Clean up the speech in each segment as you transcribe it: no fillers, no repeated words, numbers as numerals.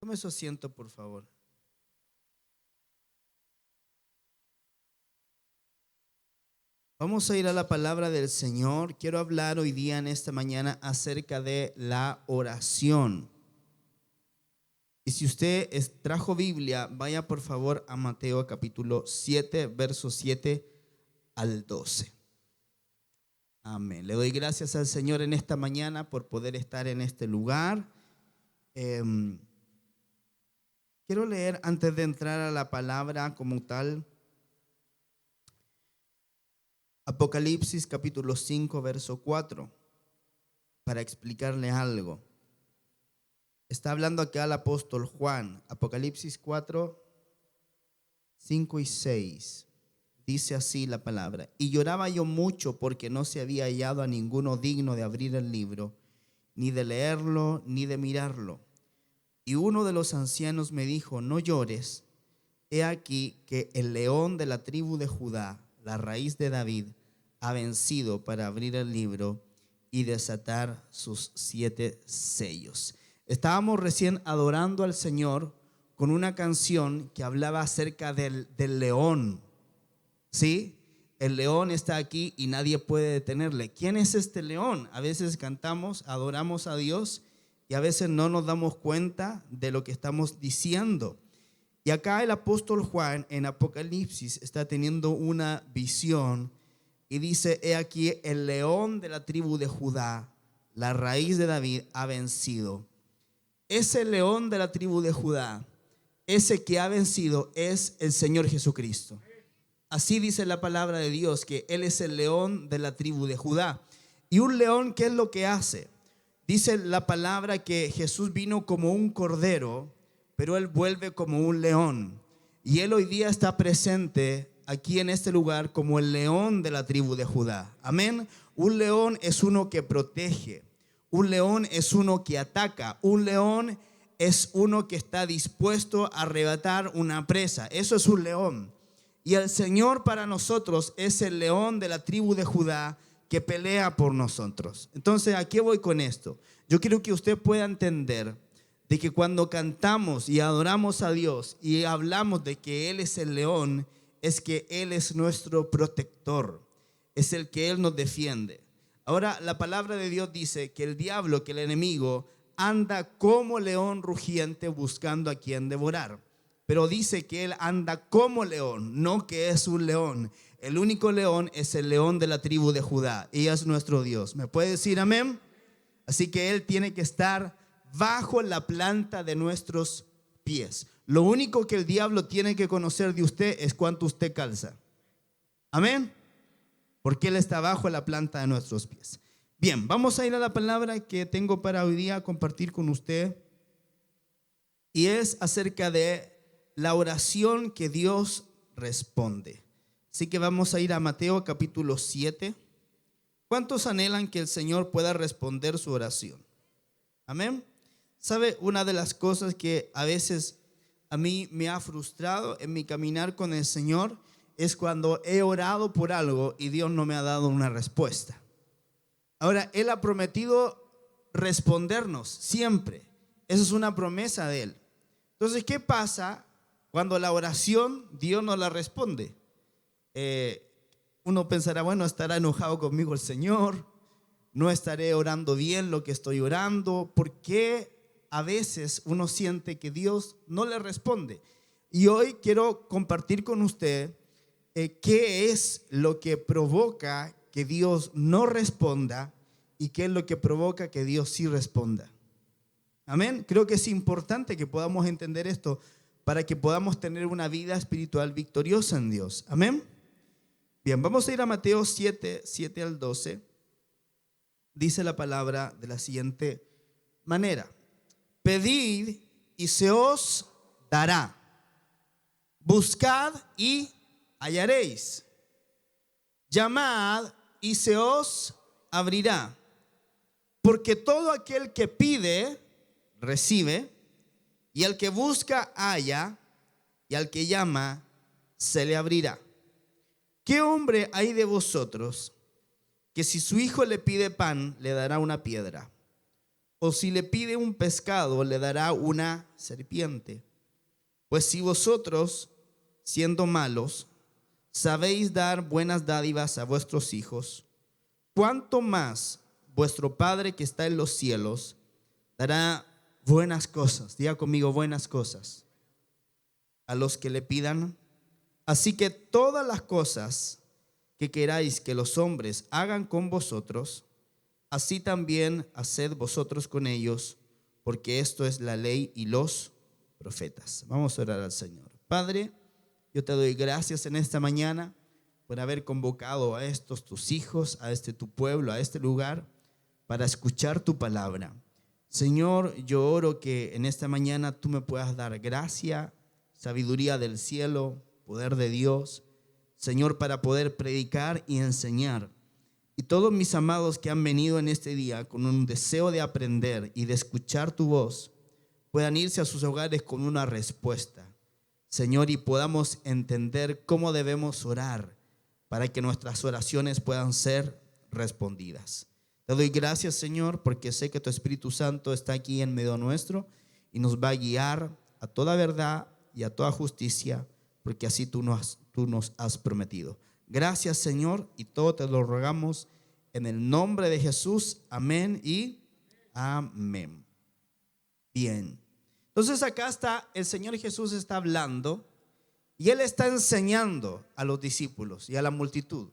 Tome su asiento, por favor. Vamos a ir a la palabra del Señor. Quiero hablar hoy día en esta mañana acerca de la oración. Y si usted trajo Biblia, vaya por favor a Mateo capítulo 7, versos 7 al 12. Amén. Le doy gracias al Señor en esta mañana por poder estar en este lugar. Quiero leer antes de entrar a la palabra como tal. Apocalipsis capítulo 5, verso 4, para explicarle algo. Está hablando acá el apóstol Juan. Apocalipsis 4, 5 y 6. Dice así la palabra: y lloraba yo mucho porque no se había hallado a ninguno digno de abrir el libro, ni de leerlo, ni de mirarlo. Y uno de los ancianos me dijo: no llores, he aquí que el león de la tribu de Judá, la raíz de David, ha vencido para abrir el libro y desatar sus 7 sellos. Estábamos recién adorando al Señor con una canción que hablaba acerca del león. ¿Sí? El león está aquí y nadie puede detenerle. ¿Quién es este león? A veces cantamos, adoramos a Dios y a veces no nos damos cuenta de lo que estamos diciendo. Y acá el apóstol Juan en Apocalipsis está teniendo una visión y dice: he aquí el león de la tribu de Judá, la raíz de David, ha vencido. Ese león de la tribu de Judá, ese que ha vencido, es el Señor Jesucristo. Así dice la palabra de Dios, que Él es el león de la tribu de Judá. Y un león, ¿qué es lo que hace? Dice la palabra que Jesús vino como un cordero, pero Él vuelve como un león. Y Él hoy día está presente aquí en este lugar como el león de la tribu de Judá. Amén. Un león es uno que protege. Un león es uno que ataca. Un león es uno que está dispuesto a arrebatar una presa. Eso es un león. Y el Señor para nosotros es el león de la tribu de Judá que pelea por nosotros. Entonces, ¿a qué voy con esto? Yo quiero que usted pueda entender de que cuando cantamos y adoramos a Dios y hablamos de que Él es el león, es que Él es nuestro protector, es el que Él nos defiende. Ahora, la palabra de Dios dice que el diablo, que el enemigo, anda como león rugiente buscando a quien devorar. Pero dice que Él anda como león, no que es un león. El único león es el león de la tribu de Judá y es nuestro Dios. ¿Me puede decir amén? Así que Él tiene que estar bajo la planta de nuestros pies. Lo único que el diablo tiene que conocer de usted es cuánto usted calza. Amén. Porque Él está bajo la planta de nuestros pies. Bien, vamos a ir a la palabra que tengo para hoy día compartir con usted. Y es acerca de la oración que Dios responde. Así que vamos a ir a Mateo capítulo 7. ¿Cuántos anhelan que el Señor pueda responder su oración? Amén. ¿Sabe? Una de las cosas que a veces a mí me ha frustrado en mi caminar con el Señor es cuando he orado por algo y Dios no me ha dado una respuesta. Ahora, Él ha prometido respondernos siempre. Esa es una promesa de Él. Entonces, ¿qué pasa cuando la oración Dios no la responde? Uno pensará, bueno, estará enojado conmigo el Señor, no estaré orando bien lo que estoy orando. ¿Por qué a veces uno siente que Dios no le responde? Y hoy quiero compartir con usted qué es lo que provoca que Dios no responda y qué es lo que provoca que Dios sí responda. Amén. Creo que es importante que podamos entender esto para que podamos tener una vida espiritual victoriosa en Dios. Amén. Bien, vamos a ir a Mateo 7, 7 al 12. Dice la palabra de la siguiente manera: pedid y se os dará, buscad y hallaréis, llamad y se os abrirá, porque todo aquel que pide recibe, y al que busca halla, y al que llama se le abrirá. ¿Qué hombre hay de vosotros que si su hijo le pide pan le dará una piedra? O si le pide un pescado, le dará una serpiente. Pues si vosotros, siendo malos, sabéis dar buenas dádivas a vuestros hijos, ¿cuánto más vuestro Padre que está en los cielos dará buenas cosas? Diga conmigo, buenas cosas a los que le pidan. Así que todas las cosas que queráis que los hombres hagan con vosotros, así también haced vosotros con ellos, porque esto es la ley y los profetas. Vamos a orar al Señor. Padre, yo te doy gracias en esta mañana por haber convocado a estos tus hijos, a este tu pueblo, a este lugar, para escuchar tu palabra. Señor, yo oro que en esta mañana tú me puedas dar gracia, sabiduría del cielo, poder de Dios, Señor, para poder predicar y enseñar. Y todos mis amados que han venido en este día con un deseo de aprender y de escuchar tu voz, puedan irse a sus hogares con una respuesta, Señor, y podamos entender cómo debemos orar para que nuestras oraciones puedan ser respondidas. Te doy gracias, Señor, porque sé que tu Espíritu Santo está aquí en medio nuestro y nos va a guiar a toda verdad y a toda justicia, porque así tú nos has prometido. Gracias, Señor, y todo te lo rogamos en el nombre de Jesús. Amén y amén. Bien. Entonces acá está, el Señor Jesús está hablando y Él está enseñando a los discípulos y a la multitud.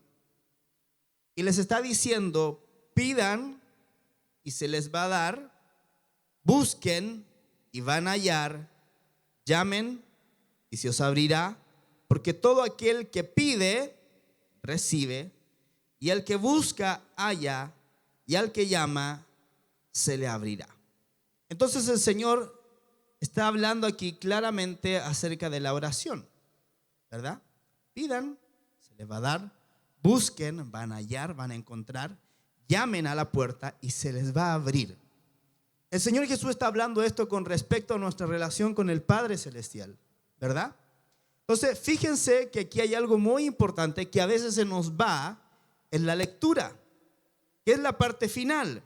Y les está diciendo, pidan y se les va a dar, busquen y van a hallar, llamen y se os abrirá, porque todo aquel que pide, recibe, y el que busca, halla, y al que llama, se le abrirá. Entonces el Señor está hablando aquí claramente acerca de la oración, ¿verdad? Pidan, se les va a dar, busquen, van a hallar, van a encontrar, llamen a la puerta y se les va a abrir. El Señor Jesús está hablando esto con respecto a nuestra relación con el Padre Celestial, ¿verdad? Entonces, fíjense que aquí hay algo muy importante que a veces se nos va en la lectura, que es la parte final.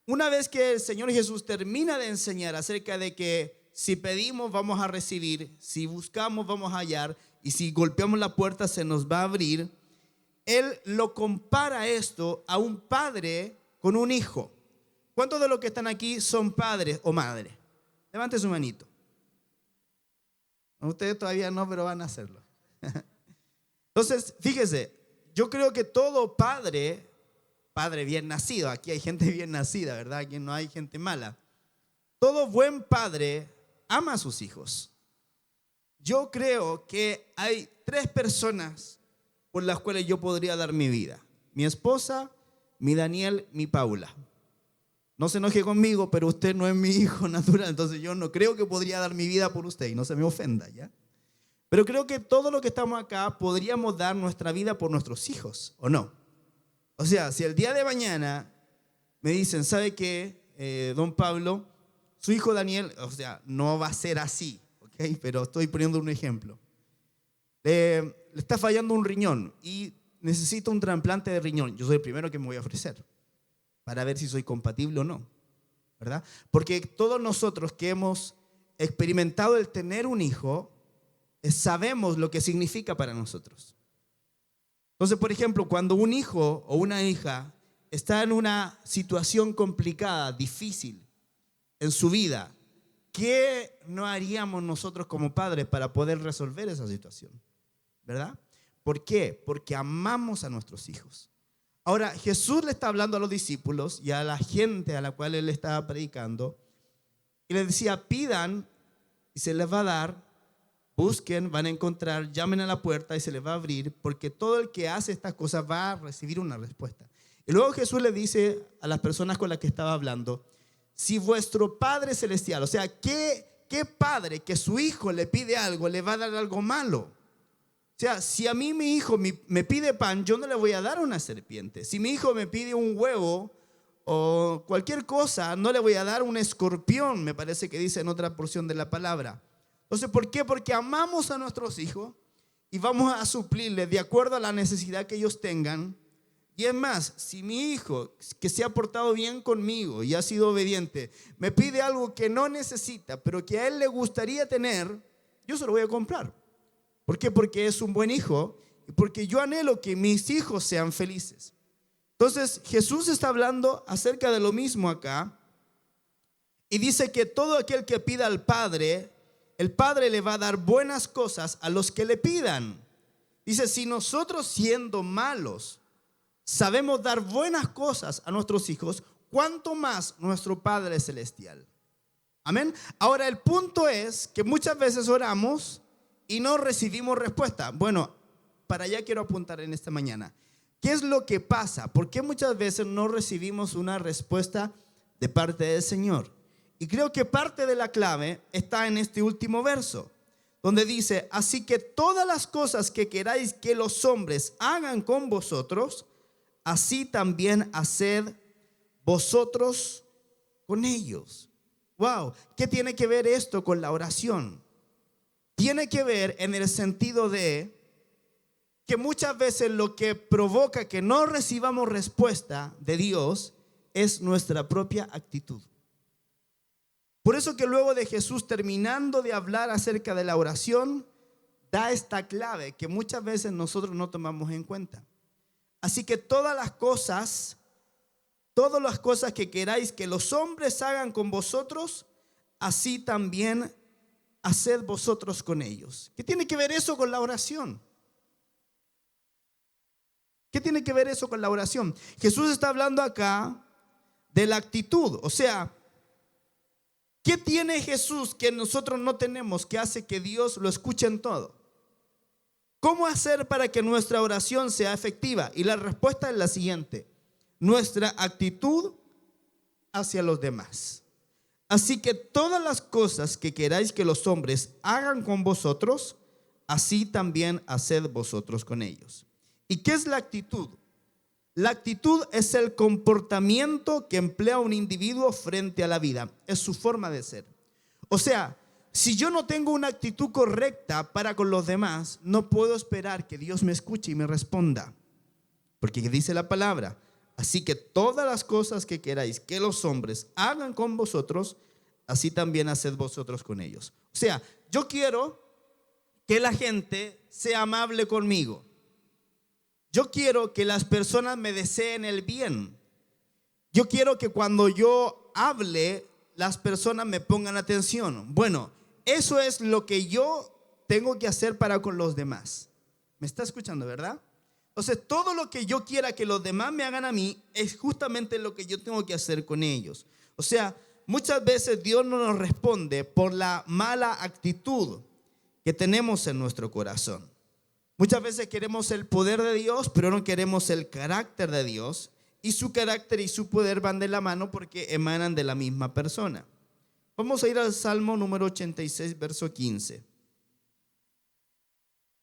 Una vez que el Señor Jesús termina de enseñar acerca de que si pedimos vamos a recibir, si buscamos vamos a hallar y si golpeamos la puerta se nos va a abrir, Él lo compara esto a un padre con un hijo. ¿Cuántos de los que están aquí son padres o madres? Levante su manito. Ustedes todavía no, pero van a hacerlo. Entonces, fíjese, yo creo que todo padre bien nacido, aquí hay gente bien nacida, ¿verdad? Aquí no hay gente mala. Todo buen padre ama a sus hijos. Yo creo que hay 3 personas por las cuales yo podría dar mi vida: mi esposa, mi Daniel, mi Paula. No se enoje conmigo, pero usted no es mi hijo natural, entonces yo no creo que podría dar mi vida por usted, y no se me ofenda, ¿ya? Pero creo que todos los que estamos acá podríamos dar nuestra vida por nuestros hijos, ¿o no? O sea, si el día de mañana me dicen, ¿sabe qué, don Pablo? Su hijo Daniel, o sea, no va a ser así, ¿ok? Pero estoy poniendo un ejemplo. Le está fallando un riñón y necesita un trasplante de riñón. Yo soy el primero que me voy a ofrecer para ver si soy compatible o no, ¿verdad? Porque todos nosotros que hemos experimentado el tener un hijo, sabemos lo que significa para nosotros. Entonces, por ejemplo, cuando un hijo o una hija está en una situación complicada, difícil en su vida, ¿qué no haríamos nosotros como padres para poder resolver esa situación? ¿Verdad? ¿Por qué? Porque amamos a nuestros hijos. Ahora, Jesús le está hablando a los discípulos y a la gente a la cual él estaba predicando y les decía, pidan y se les va a dar, busquen, van a encontrar, llamen a la puerta y se les va a abrir, porque todo el que hace estas cosas va a recibir una respuesta. Y luego Jesús le dice a las personas con las que estaba hablando, si vuestro Padre Celestial, o sea, ¿qué padre que su hijo le pide algo le va a dar algo malo? O sea, si a mí mi hijo me pide pan, yo no le voy a dar una serpiente. Si mi hijo me pide un huevo o cualquier cosa, no le voy a dar un escorpión, me parece que dice en otra porción de la palabra. Entonces, ¿por qué? Porque amamos a nuestros hijos y vamos a suplirles de acuerdo a la necesidad que ellos tengan, Y es más, si mi hijo, que se ha portado bien conmigo y ha sido obediente, me pide algo que no necesita, pero que a él le gustaría tener, yo se lo voy a comprar. ¿Por qué? Porque es un buen hijo y porque yo anhelo que mis hijos sean felices. Entonces, Jesús está hablando acerca de lo mismo acá y dice que todo aquel que pida al Padre, el Padre le va a dar buenas cosas a los que le pidan. Dice, si nosotros siendo malos sabemos dar buenas cosas a nuestros hijos, ¿cuánto más nuestro Padre Celestial? Amén. Ahora el punto es que muchas veces oramos y no recibimos respuesta. Bueno, para allá quiero apuntar en esta mañana. ¿Qué es lo que pasa? ¿Por qué muchas veces no recibimos una respuesta de parte del Señor? Y creo que parte de la clave está en este último verso, donde dice, así que todas las cosas que queráis que los hombres hagan con vosotros, así también haced vosotros con ellos. Wow, ¿qué tiene que ver esto con la oración? Tiene que ver en el sentido de que muchas veces lo que provoca que no recibamos respuesta de Dios es nuestra propia actitud. Por eso que luego de Jesús terminando de hablar acerca de la oración, da esta clave que muchas veces nosotros no tomamos en cuenta. Así que todas las cosas que queráis que los hombres hagan con vosotros, así también haced vosotros con ellos. ¿Qué tiene que ver eso con la oración? ¿Qué tiene que ver eso con la oración? Jesús está hablando acá de la actitud. O sea, ¿qué tiene Jesús que nosotros no tenemos que hace que Dios lo escuche en todo? ¿Cómo hacer para que nuestra oración sea efectiva? Y la respuesta es la siguiente: nuestra actitud hacia los demás. Así que todas las cosas que queráis que los hombres hagan con vosotros, así también haced vosotros con ellos. ¿Y qué es la actitud? La actitud es el comportamiento que emplea un individuo frente a la vida. Es su forma de ser. O sea, si yo no tengo una actitud correcta para con los demás, no puedo esperar que Dios me escuche y me responda. Porque dice la palabra, así que todas las cosas que queráis que los hombres hagan con vosotros, así también haced vosotros con ellos. O sea, yo quiero que la gente sea amable conmigo. Yo quiero que las personas me deseen el bien. Yo quiero que cuando yo hable, las personas me pongan atención. Bueno, eso es lo que yo tengo que hacer para con los demás. ¿Me está escuchando, verdad? Entonces, todo lo que yo quiera que los demás me hagan a mí es justamente lo que yo tengo que hacer con ellos. O sea, muchas veces Dios no nos responde por la mala actitud que tenemos en nuestro corazón. Muchas veces queremos el poder de Dios, pero no queremos el carácter de Dios. Y su carácter y su poder van de la mano porque emanan de la misma persona. Vamos a ir al Salmo número 86, verso 15.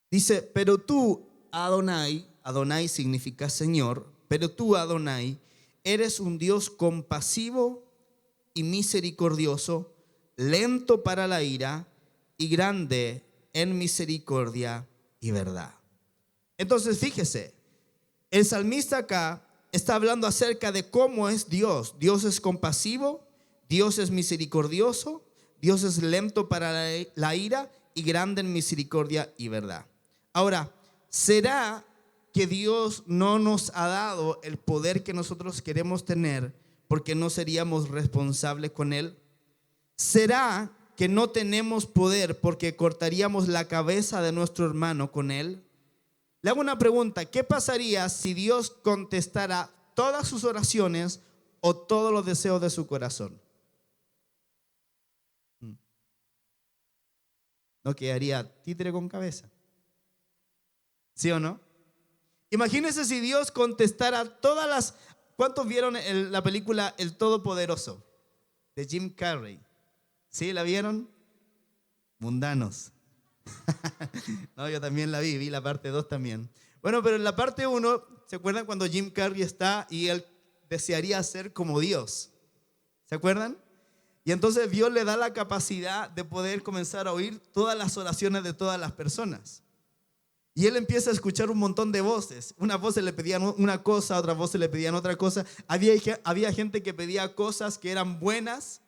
Dice, pero tú, Adonai, Adonai significa Señor, pero tú, Adonai, eres un Dios compasivo y misericordioso, lento para la ira y grande en misericordia y verdad. Entonces, fíjese, el salmista acá está hablando acerca de cómo es Dios. Dios es compasivo, Dios es misericordioso, Dios es lento para la ira y grande en misericordia y verdad. Ahora, ¿será que Dios no nos ha dado el poder que nosotros queremos tener porque no seríamos responsables con Él? ¿Será que no tenemos poder porque cortaríamos la cabeza de nuestro hermano con Él? Le hago una pregunta: ¿qué pasaría si Dios contestara todas sus oraciones o todos los deseos de su corazón? ¿No quedaría títere con cabeza? ¿Sí o no? Imagínense si Dios contestara todas las... ¿Cuántos vieron la película El Todopoderoso de Jim Carrey? ¿Sí? ¿La vieron? Mundanos. No, yo también la vi la parte 2 también. Bueno, pero en la parte 1, ¿se acuerdan cuando Jim Carrey está y él desearía ser como Dios? ¿Se acuerdan? Y entonces Dios le da la capacidad de poder comenzar a oír todas las oraciones de todas las personas. Y él empieza a escuchar un montón de voces. Unas voces le pedían una cosa, otras voces le pedían otra cosa. Había gente que pedía cosas que eran buenas.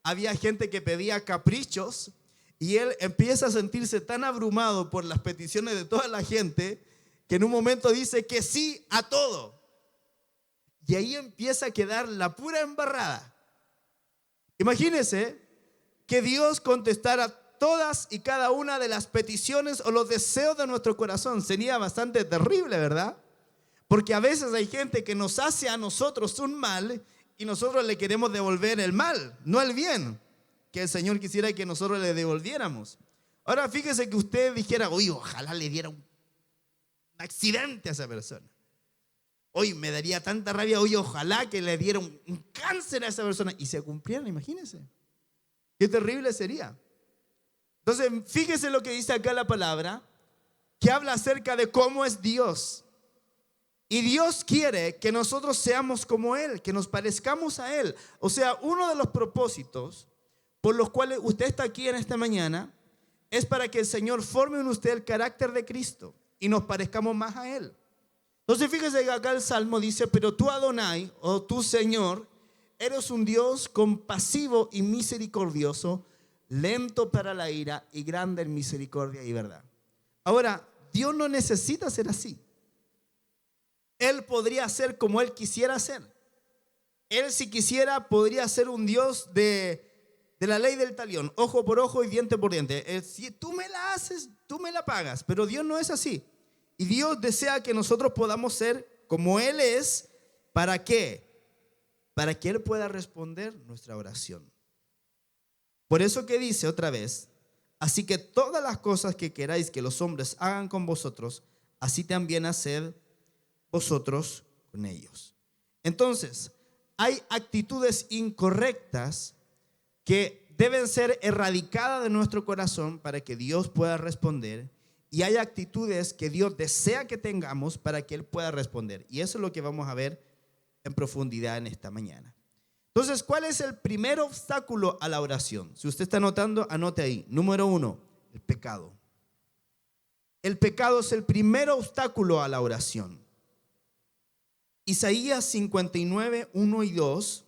Había gente que pedía caprichos. Y él empieza a sentirse tan abrumado por las peticiones de toda la gente que en un momento dice que sí a todo. Y ahí empieza a quedar la pura embarrada. Imagínense que Dios contestara todas y cada una de las peticiones o los deseos de nuestro corazón. Sería bastante terrible, ¿verdad? Porque a veces hay gente que nos hace a nosotros un mal y nosotros le queremos devolver el mal, no el bien que el Señor quisiera que nosotros le devolviéramos. Ahora fíjese que usted dijera, oye, ojalá le diera un accidente a esa persona. Hoy me daría tanta rabia, oye, ojalá que le diera un cáncer a esa persona. Y se cumpliera, imagínense. Qué terrible sería. Entonces, fíjese lo que dice acá la palabra, que habla acerca de cómo es Dios. Y Dios quiere que nosotros seamos como Él, que nos parezcamos a Él. O sea, uno de los propósitos por los cuales usted está aquí en esta mañana es para que el Señor forme en usted el carácter de Cristo y nos parezcamos más a Él. Entonces, fíjese que acá el Salmo dice, pero tú, Adonai, o tú, Señor, eres un Dios compasivo y misericordioso, lento para la ira y grande en misericordia y verdad. Ahora, Dios no necesita ser así. Él podría ser como Él quisiera ser. Él, si quisiera, podría ser un Dios de la ley del talión, ojo por ojo y diente por diente. Si tú me la haces, tú me la pagas. Pero Dios no es así. Y Dios desea que nosotros podamos ser como Él es. ¿Para qué? Para que Él pueda responder nuestra oración. Por eso que dice otra vez, así que todas las cosas que queráis que los hombres hagan con vosotros, así también haced vosotros con ellos. Entonces, hay actitudes incorrectas que deben ser erradicadas de nuestro corazón para que Dios pueda responder, y hay actitudes que Dios desea que tengamos para que Él pueda responder. Y eso es lo que vamos a ver en profundidad en esta mañana. Entonces, ¿cuál es el primer obstáculo a la oración? Si usted está anotando, anote ahí. Número 1, el pecado. El pecado es el primer obstáculo a la oración. Isaías 59, 1 y 2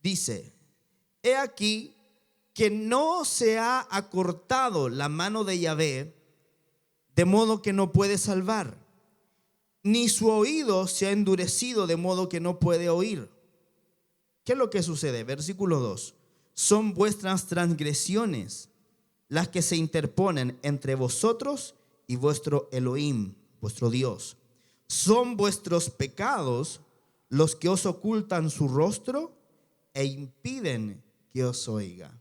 dice, he aquí que no se ha acortado la mano de Yahvé, de modo que no puede salvar, ni su oído se ha endurecido, de modo que no puede oír. ¿Qué es lo que sucede? Versículo 2. Son vuestras transgresiones las que se interponen entre vosotros y vuestro Elohim, vuestro Dios. Son vuestros pecados los que os ocultan su rostro e impiden que os oiga.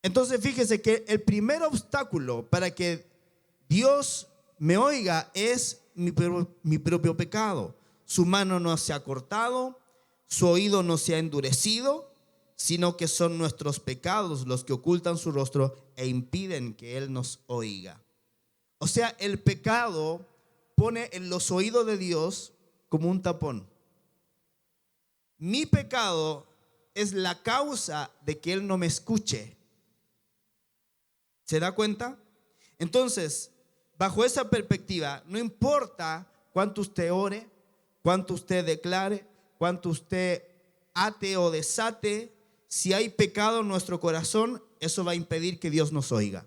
Entonces fíjese que el primer obstáculo para que Dios me oiga es mi propio pecado. Su mano no se ha cortado, su oído no se ha endurecido, sino que son nuestros pecados los que ocultan su rostro e impiden que Él nos oiga. O sea, el pecado pone en los oídos de Dios como un tapón. Mi pecado es la causa de que Él no me escuche. ¿Se da cuenta? Entonces, bajo esa perspectiva, no importa cuánto usted ore, cuánto usted declare, cuánto usted ate o desate, si hay pecado en nuestro corazón, eso va a impedir que Dios nos oiga.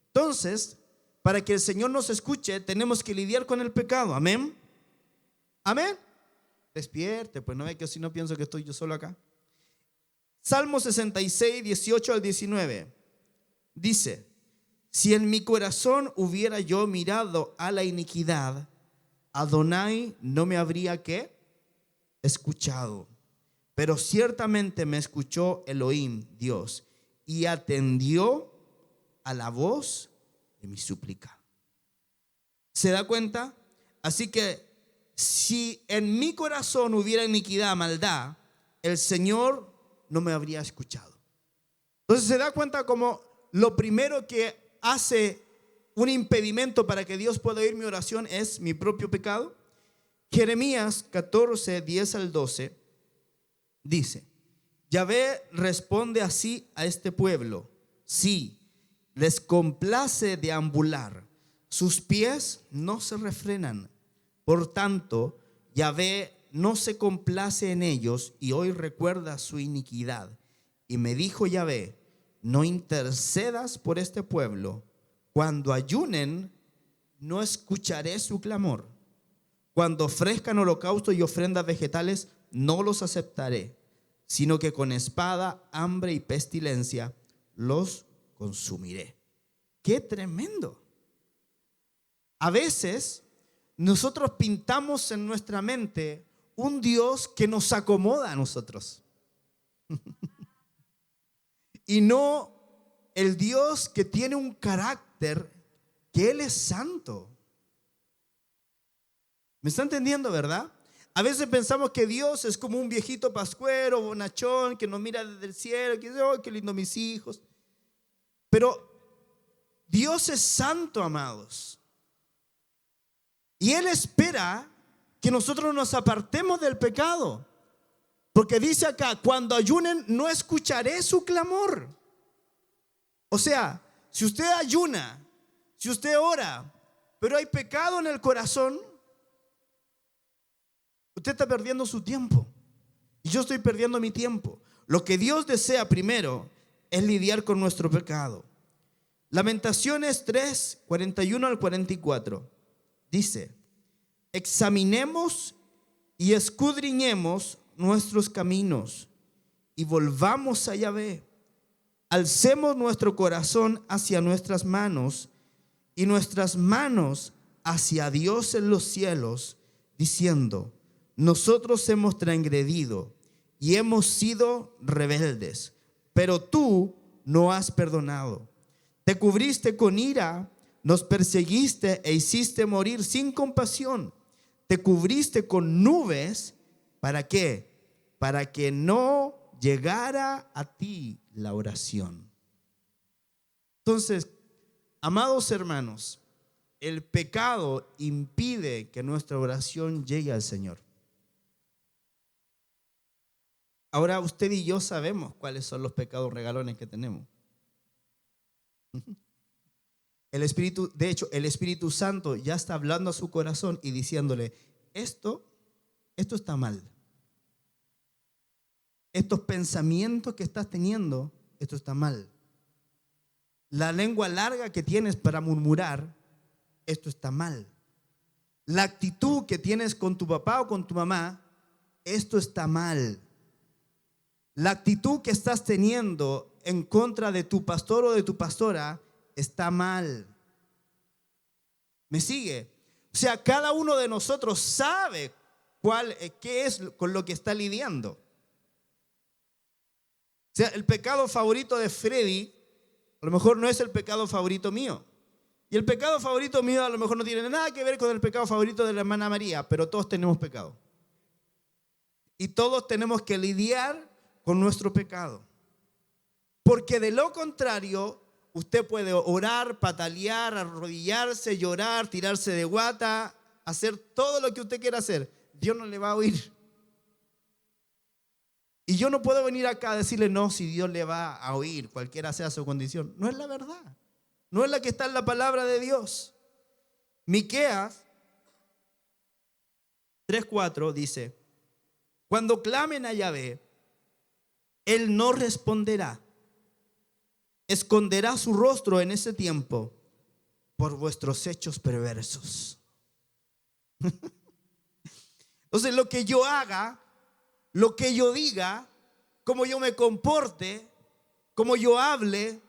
Entonces, para que el Señor nos escuche, tenemos que lidiar con el pecado. Amén. Amén. Despierte, pues no ve que si no pienso que estoy yo solo acá. Salmo 66, 18 al 19. Dice, si en mi corazón hubiera yo mirado a la iniquidad, Adonai no me habría ¿qué? Escuchado. Pero ciertamente me escuchó Elohim, Dios, y atendió a la voz de mi súplica. ¿Se da cuenta? Así que si en mi corazón hubiera iniquidad, maldad, el Señor no me habría escuchado. Entonces se da cuenta como lo primero que hace un impedimento para que Dios pueda oír mi oración es mi propio pecado. Jeremías 14, 10 al 12 dice, Yahvé responde así a este pueblo, sí, les complace deambular sus pies no se refrenan. Por tanto, Yahvé no se complace en ellos y hoy recuerda su iniquidad. Y me dijo Yahvé: no intercedas por este pueblo. Cuando ayunen, no escucharé su clamor. Cuando ofrezcan holocausto y ofrendas vegetales, no los aceptaré, sino que con espada, hambre y pestilencia los consumiré. ¡Qué tremendo! A veces nosotros pintamos en nuestra mente un Dios que nos acomoda a nosotros y no el Dios que tiene un carácter, que Él es santo. ¿Me está entendiendo, verdad? A veces pensamos que Dios es como un viejito pascuero, bonachón, que nos mira desde el cielo, que dice: oh, qué lindo mis hijos. Pero Dios es santo, amados. Y Él espera que nosotros nos apartemos del pecado. Porque dice acá: cuando ayunen, no escucharé su clamor. O sea, si usted ayuna, si usted ora, pero hay pecado en el corazón, usted está perdiendo su tiempo. Y yo estoy perdiendo mi tiempo. Lo que Dios desea primero es lidiar con nuestro pecado. Lamentaciones 3, 41 al 44. Dice: examinemos y escudriñemos nuestros caminos y volvamos a Yahvé. Alcemos nuestro corazón hacia nuestras manos y nuestras manos hacia Dios en los cielos, diciendo: nosotros hemos transgredido y hemos sido rebeldes, pero tú no has perdonado. Te cubriste con ira, nos perseguiste e hiciste morir sin compasión. Te cubriste con nubes, ¿para qué? Para que no llegara a ti la oración. Entonces, amados hermanos, el pecado impide que nuestra oración llegue al Señor. Ahora usted y yo sabemos cuáles son los pecados regalones que tenemos. El Espíritu, de hecho, el Espíritu Santo ya está hablando a su corazón y diciéndole: esto está mal. Estos pensamientos que estás teniendo, esto está mal. La lengua larga que tienes para murmurar, esto está mal. La actitud que tienes con tu papá o con tu mamá, esto está mal. La actitud que estás teniendo en contra de tu pastor o de tu pastora está mal. ¿Me sigue? O sea, cada uno de nosotros sabe qué es con lo que está lidiando. O sea, el pecado favorito de Freddy a lo mejor no es el pecado favorito mío. Y el pecado favorito mío a lo mejor no tiene nada que ver con el pecado favorito de la hermana María, pero todos tenemos pecado. Y todos tenemos que lidiar con nuestro pecado. Porque de lo contrario, usted puede orar, patalear, arrodillarse, llorar, tirarse de guata, hacer todo lo que usted quiera hacer. Dios no le va a oír. Y yo no puedo venir acá a decirle: no, si Dios le va a oír, cualquiera sea su condición. No es la verdad. No es la que está en la palabra de Dios. Miqueas 3:4 dice: cuando clamen a Yahvé, Él no responderá. Esconderá su rostro en ese tiempo por vuestros hechos perversos. Entonces, lo que yo haga, lo que yo diga, cómo yo me comporte, cómo yo hable,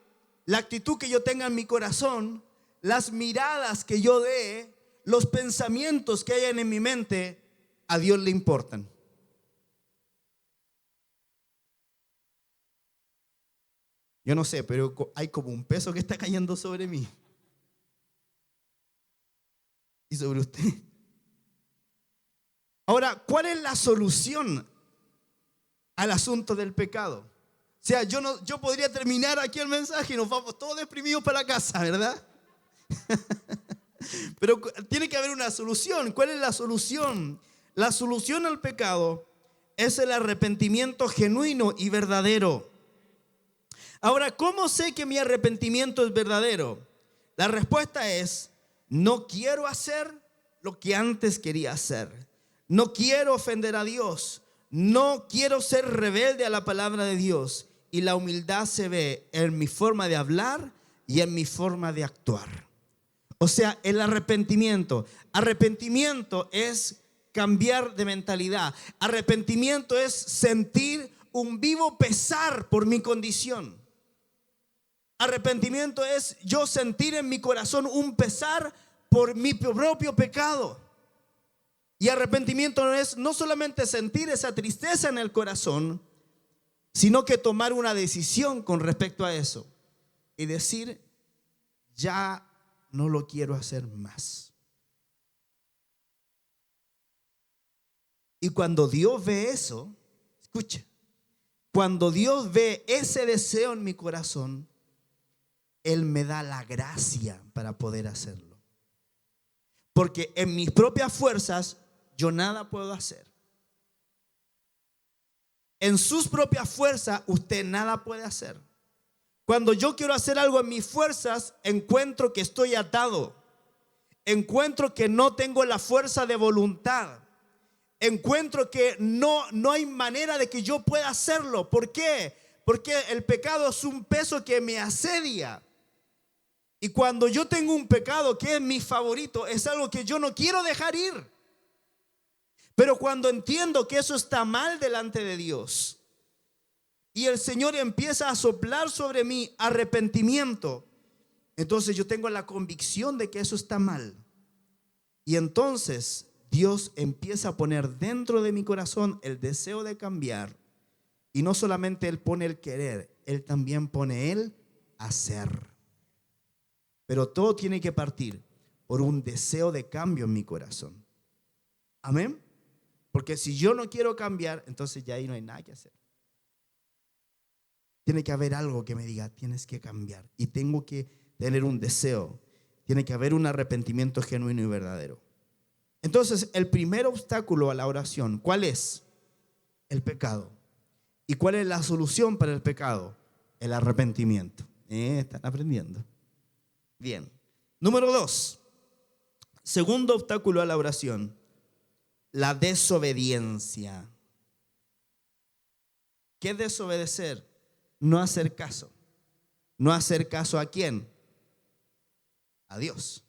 la actitud que yo tenga en mi corazón, las miradas que yo dé, los pensamientos que hayan en mi mente, a Dios le importan. Yo no sé, pero hay como un peso que está cayendo sobre mí y sobre usted. Ahora, ¿cuál es la solución al asunto del pecado? O sea, yo podría terminar aquí el mensaje y nos vamos todos deprimidos para la casa, ¿verdad? Pero tiene que haber una solución. ¿Cuál es la solución? La solución al pecado es el arrepentimiento genuino y verdadero. Ahora, ¿cómo sé que mi arrepentimiento es verdadero? La respuesta es: no quiero hacer lo que antes quería hacer. No quiero ofender a Dios. No quiero ser rebelde a la palabra de Dios. Y la humildad se ve en mi forma de hablar y en mi forma de actuar. O sea, el arrepentimiento. Arrepentimiento es cambiar de mentalidad. Arrepentimiento es sentir un vivo pesar por mi condición. Arrepentimiento es yo sentir en mi corazón un pesar por mi propio pecado. Y arrepentimiento es no solamente sentir esa tristeza en el corazón, sino que tomar una decisión con respecto a eso y decir, ya no lo quiero hacer más. Y cuando Dios ve eso, escucha, cuando Dios ve ese deseo en mi corazón, Él me da la gracia para poder hacerlo. Porque en mis propias fuerzas yo nada puedo hacer. En sus propias fuerzas usted nada puede hacer. Cuando yo quiero hacer algo en mis fuerzas, encuentro que estoy atado. Encuentro que no tengo la fuerza de voluntad. Encuentro que no hay manera de que yo pueda hacerlo. ¿Por qué? Porque el pecado es un peso que me asedia. Y cuando yo tengo un pecado que es mi favorito, es algo que yo no quiero dejar ir. Pero cuando entiendo que eso está mal delante de Dios y el Señor empieza a soplar sobre mí arrepentimiento, entonces yo tengo la convicción de que eso está mal. Y entonces Dios empieza a poner dentro de mi corazón el deseo de cambiar. Y no solamente Él pone el querer, Él también pone el hacer. Pero todo tiene que partir por un deseo de cambio en mi corazón. Amén. Porque si yo no quiero cambiar, entonces ya ahí no hay nada que hacer. Tiene que haber algo que me diga, tienes que cambiar. Y tengo que tener un deseo. Tiene que haber un arrepentimiento genuino y verdadero. Entonces, el primer obstáculo a la oración, ¿cuál es? El pecado. ¿Y cuál es la solución para el pecado? El arrepentimiento. Están aprendiendo. Bien. Número 2. Segundo obstáculo a la oración. La desobediencia. ¿Qué es desobedecer? No hacer caso. ¿No hacer caso a quién? A Dios.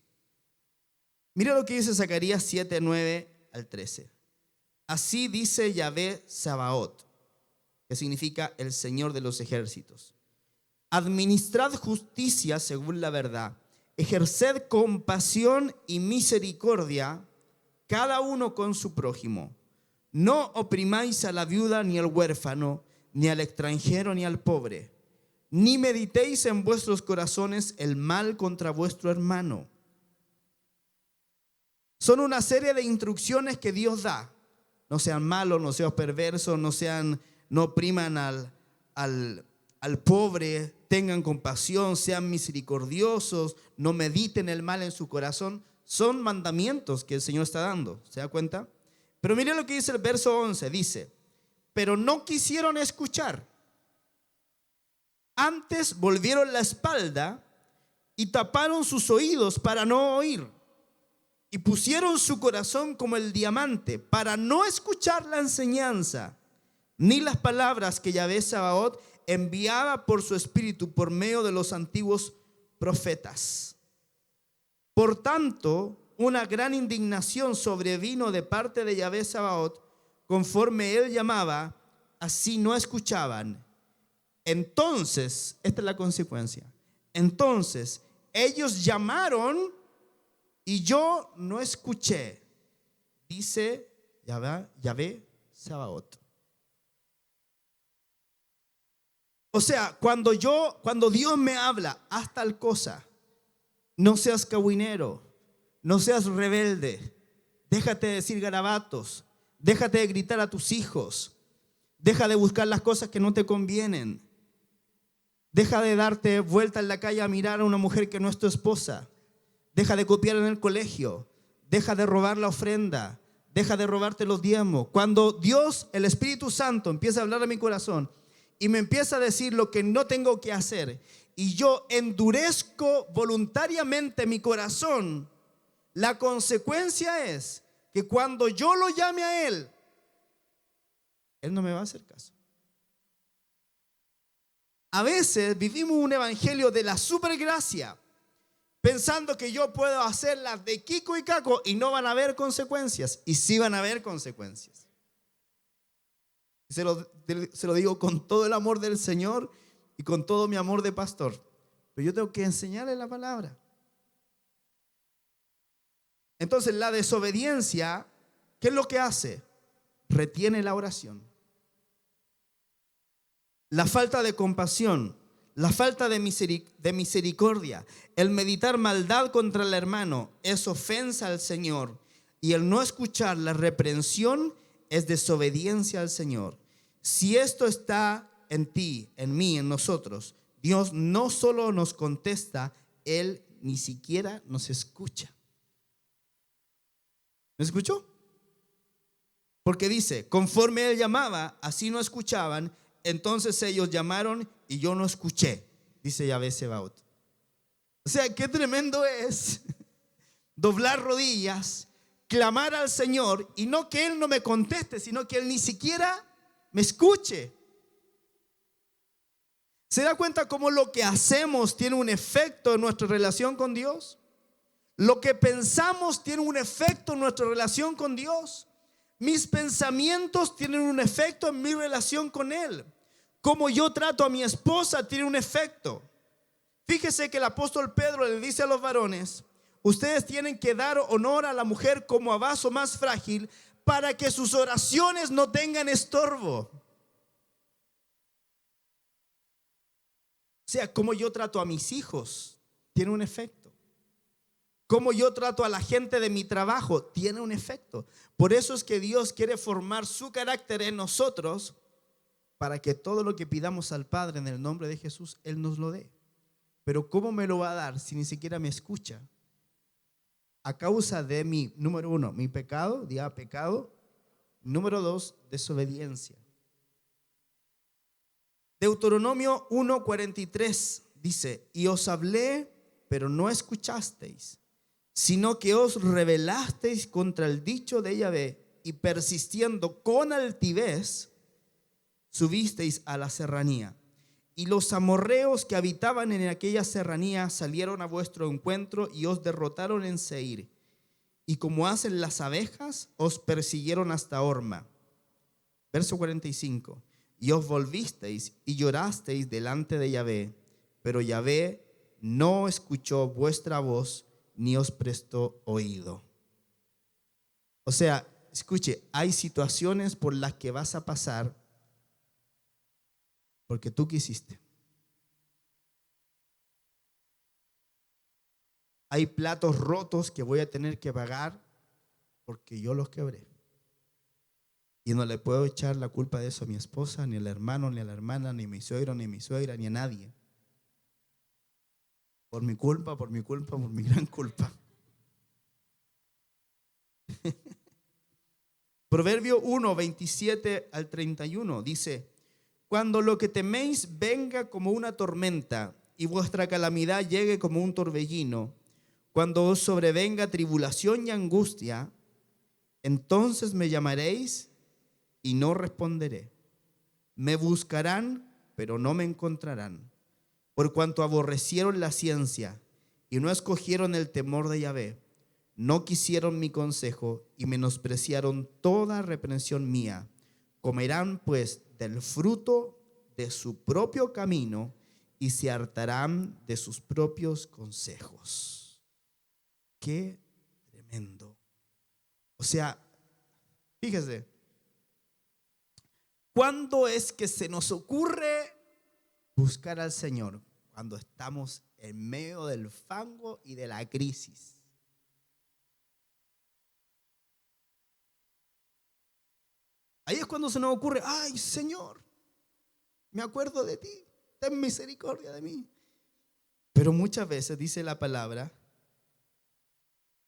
Mira lo que dice Zacarías 7, 9 al 13. Así dice Yahvé Sabaoth, que significa el Señor de los ejércitos. Administrad justicia según la verdad. Ejerced compasión y misericordia, cada uno con su prójimo. No oprimáis a la viuda ni al huérfano, ni al extranjero ni al pobre. Ni meditéis en vuestros corazones el mal contra vuestro hermano. Son una serie de instrucciones que Dios da. No sean malos, no sean perversos, no opriman al pobre, tengan compasión, sean misericordiosos, no mediten el mal en su corazón. Son mandamientos que el Señor está dando, ¿se da cuenta? Pero mire lo que dice el verso 11, dice, pero no quisieron escuchar. Antes volvieron la espalda y taparon sus oídos para no oír. Y pusieron su corazón como el diamante para no escuchar la enseñanza, ni las palabras que Yahvé Sabaoth enviaba por su espíritu por medio de los antiguos profetas. Por tanto, una gran indignación sobrevino de parte de Yahvé Sabaoth, conforme él llamaba, así no escuchaban. Entonces, esta es la consecuencia. Entonces, ellos llamaron y yo no escuché, dice Yahvé Sabaoth. O sea, cuando Dios me habla, haz tal cosa, no seas cahuinero, no seas rebelde, déjate de decir garabatos, déjate de gritar a tus hijos, deja de buscar las cosas que no te convienen, deja de darte vuelta en la calle a mirar a una mujer que no es tu esposa, deja de copiar en el colegio, deja de robar la ofrenda, deja de robarte los diezmos. Cuando Dios, el Espíritu Santo, empieza a hablar a mi corazón y me empieza a decir lo que no tengo que hacer, y yo endurezco voluntariamente mi corazón, La consecuencia es que cuando yo lo llame a Él, Él no me va a hacer caso. A veces vivimos un evangelio de la supergracia, pensando que yo puedo hacer las de Kiko y Caco y no van a haber consecuencias. Y sí van a haber consecuencias. Se lo digo con todo el amor del Señor y con todo mi amor de pastor. Pero yo tengo que enseñarle la palabra. Entonces la desobediencia, ¿qué es lo que hace? Retiene la oración. La falta de compasión, la falta de misericordia, el meditar maldad contra el hermano es ofensa al Señor, y el no escuchar la reprensión es desobediencia al Señor. Si esto está en ti, en mí, en nosotros, Dios no solo nos contesta, Él ni siquiera nos escucha. ¿Me escuchó? Porque dice, conforme Él llamaba, así no escuchaban. Entonces ellos llamaron y yo no escuché, dice Yahvé Sebaot. O sea, qué tremendo es doblar rodillas, clamar al Señor y no que Él no me conteste, sino que Él ni siquiera me escuche. ¿Se da cuenta cómo lo que hacemos tiene un efecto en nuestra relación con Dios? Lo que pensamos tiene un efecto en nuestra relación con Dios. Mis pensamientos tienen un efecto en mi relación con Él. Cómo yo trato a mi esposa tiene un efecto. Fíjese que el apóstol Pedro le dice a los varones: ustedes tienen que dar honor a la mujer como a vaso más frágil, para que sus oraciones no tengan estorbo. O sea, cómo yo trato a mis hijos tiene un efecto. Cómo yo trato a la gente de mi trabajo tiene un efecto. Por eso es que Dios quiere formar su carácter en nosotros, para que todo lo que pidamos al Padre en el nombre de Jesús, Él nos lo dé. Pero ¿cómo me lo va a dar si ni siquiera me escucha? A causa de mi, número 1, mi pecado, diga pecado. Número 2, desobediencia. Deuteronomio 1:43 dice: y os hablé, pero no escuchasteis, sino que os rebelasteis contra el dicho de Yahvé, y persistiendo con altivez, subisteis a la serranía. Y los amorreos que habitaban en aquella serranía salieron a vuestro encuentro y os derrotaron en Seir. Y como hacen las abejas, os persiguieron hasta Horma. Verso 45. Y os volvisteis y llorasteis delante de Yahvé, pero Yahvé no escuchó vuestra voz ni os prestó oído. O sea, escuche, hay situaciones por las que vas a pasar porque tú quisiste. Hay platos rotos que voy a tener que pagar porque yo los quebré. Y no le puedo echar la culpa de eso a mi esposa, ni al hermano, ni a la hermana, ni a mi suegro, ni a mi suegra, ni a nadie. Por mi culpa, por mi culpa, por mi gran culpa. Proverbio 1:27-31 dice: cuando lo que teméis venga como una tormenta y vuestra calamidad llegue como un torbellino, cuando os sobrevenga tribulación y angustia, entonces me llamaréis y no responderé. Me buscarán, pero no me encontrarán, por cuanto aborrecieron la ciencia y no escogieron el temor de Yahvé. No quisieron mi consejo y menospreciaron toda reprensión mía. Comerán pues del fruto de su propio camino y se hartarán de sus propios consejos. Qué tremendo. O sea, fíjese, ¿cuándo es que se nos ocurre buscar al Señor? Cuando estamos en medio del fango y de la crisis. Ahí es cuando se nos ocurre: ay, Señor, me acuerdo de ti, ten misericordia de mí. Pero muchas veces dice la palabra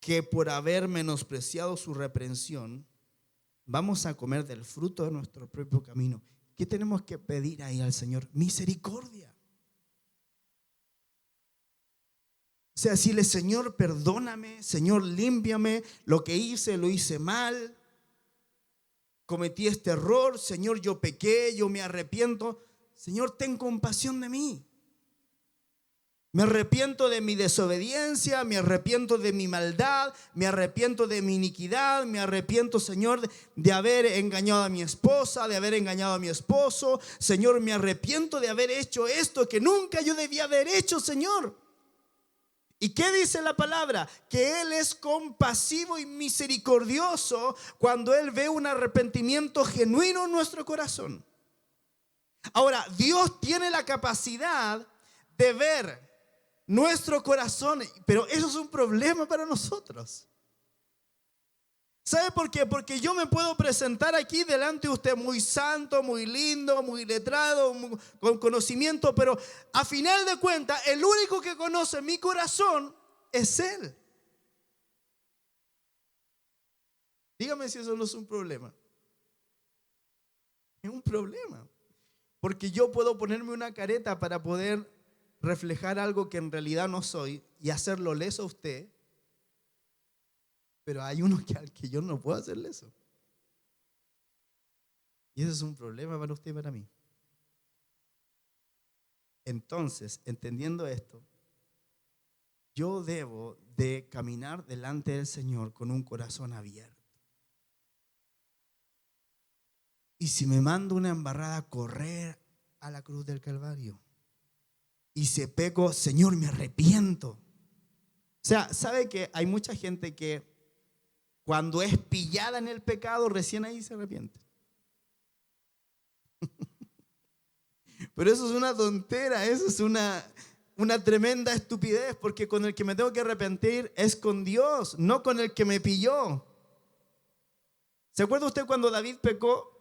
que por haber menospreciado su reprensión, vamos a comer del fruto de nuestro propio camino. ¿Qué tenemos que pedir ahí al Señor? Misericordia. O sea, decirle, Señor, perdóname, Señor, límpiame, lo que hice, lo hice mal, cometí este error, Señor, yo pequé, yo me arrepiento. Señor, ten compasión de mí. Me arrepiento de mi desobediencia, me arrepiento de mi maldad, me arrepiento de mi iniquidad, me arrepiento, Señor, de haber engañado a mi esposa, de haber engañado a mi esposo. Señor, me arrepiento de haber hecho esto que nunca yo debía haber hecho, Señor. ¿Y qué dice la palabra? Que Él es compasivo y misericordioso cuando Él ve un arrepentimiento genuino en nuestro corazón. Ahora, Dios tiene la capacidad de ver nuestro corazón, pero eso es un problema para nosotros. ¿Sabe por qué? Porque yo me puedo presentar aquí delante de usted muy santo, muy lindo, muy letrado, con conocimiento, pero a final de cuentas, el único que conoce mi corazón es Él. Dígame si eso no es un problema. Es un problema. Porque yo puedo ponerme una careta para poder reflejar algo que en realidad no soy y hacerlo leso a usted, pero hay uno al que yo no puedo hacerle eso. Y eso es un problema para usted y para mí. Entonces, entendiendo esto, yo debo de caminar delante del Señor con un corazón abierto. Y si me mando una embarrada, correr a la cruz del Calvario. Y si peco, Señor, me arrepiento. O sea, ¿sabe que hay mucha gente que cuando es pillada en el pecado, recién ahí se arrepiente? Pero eso es una tontera, eso es una tremenda estupidez, porque con el que me tengo que arrepentir es con Dios, no con el que me pilló. ¿Se acuerda usted cuando David pecó?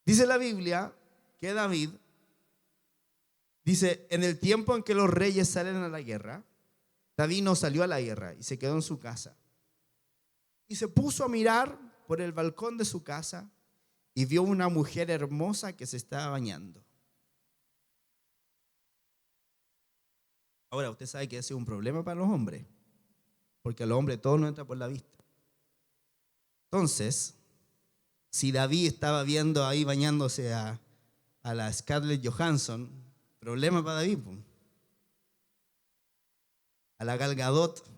Dice la Biblia que David, dice, en el tiempo en que los reyes salen a la guerra, David no salió a la guerra y se quedó en su casa. Y se puso a mirar por el balcón de su casa y vio una mujer hermosa que se estaba bañando. Ahora, usted sabe que ese es un problema para los hombres, porque a los hombres todo no entra por la vista. Entonces, si David estaba viendo ahí bañándose a la Scarlett Johansson, problema para David, a la Gal Gadot,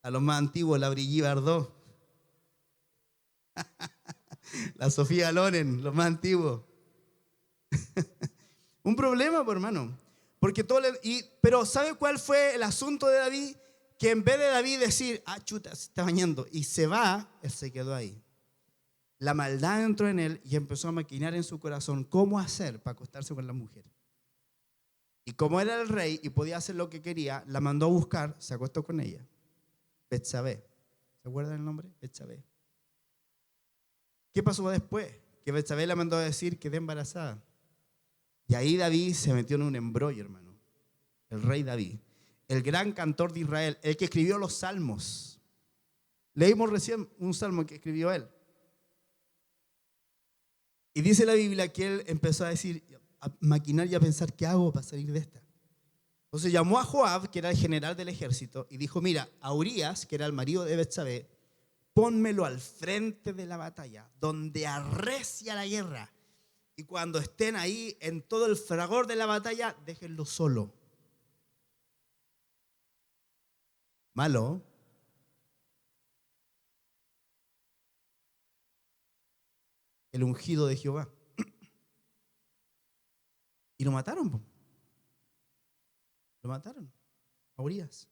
a los más antiguos, la Brigitte Bardot, la Sofía Loren, los más antiguos. Un problema, por hermano. Porque pero ¿sabe cuál fue el asunto de David? Que en vez de David decir, chuta, se está bañando, y se va, él se quedó ahí. La maldad entró en él y empezó a maquinar en su corazón cómo hacer para acostarse con la mujer. Y como era el rey y podía hacer lo que quería, la mandó a buscar, se acostó con ella. Betsabé. ¿Se acuerdan el nombre? Betsabé. ¿Qué pasó después? Que Betsabé la mandó a decir que quedé embarazada. Y ahí David se metió en un embrollo, hermano. El rey David, el gran cantor de Israel, el que escribió los salmos. Leímos recién un salmo que escribió él. Y dice la Biblia que él empezó a decir, a maquinar y a pensar, ¿qué hago para salir de esta? Entonces llamó a Joab, que era el general del ejército, y dijo, mira, a Urías, que era el marido de Betsabé, pónmelo al frente de la batalla, donde arrecia la guerra. Y cuando estén ahí en todo el fragor de la batalla, déjenlo solo. Malo. El ungido de Jehová. Y lo mataron. Lo mataron a Urías.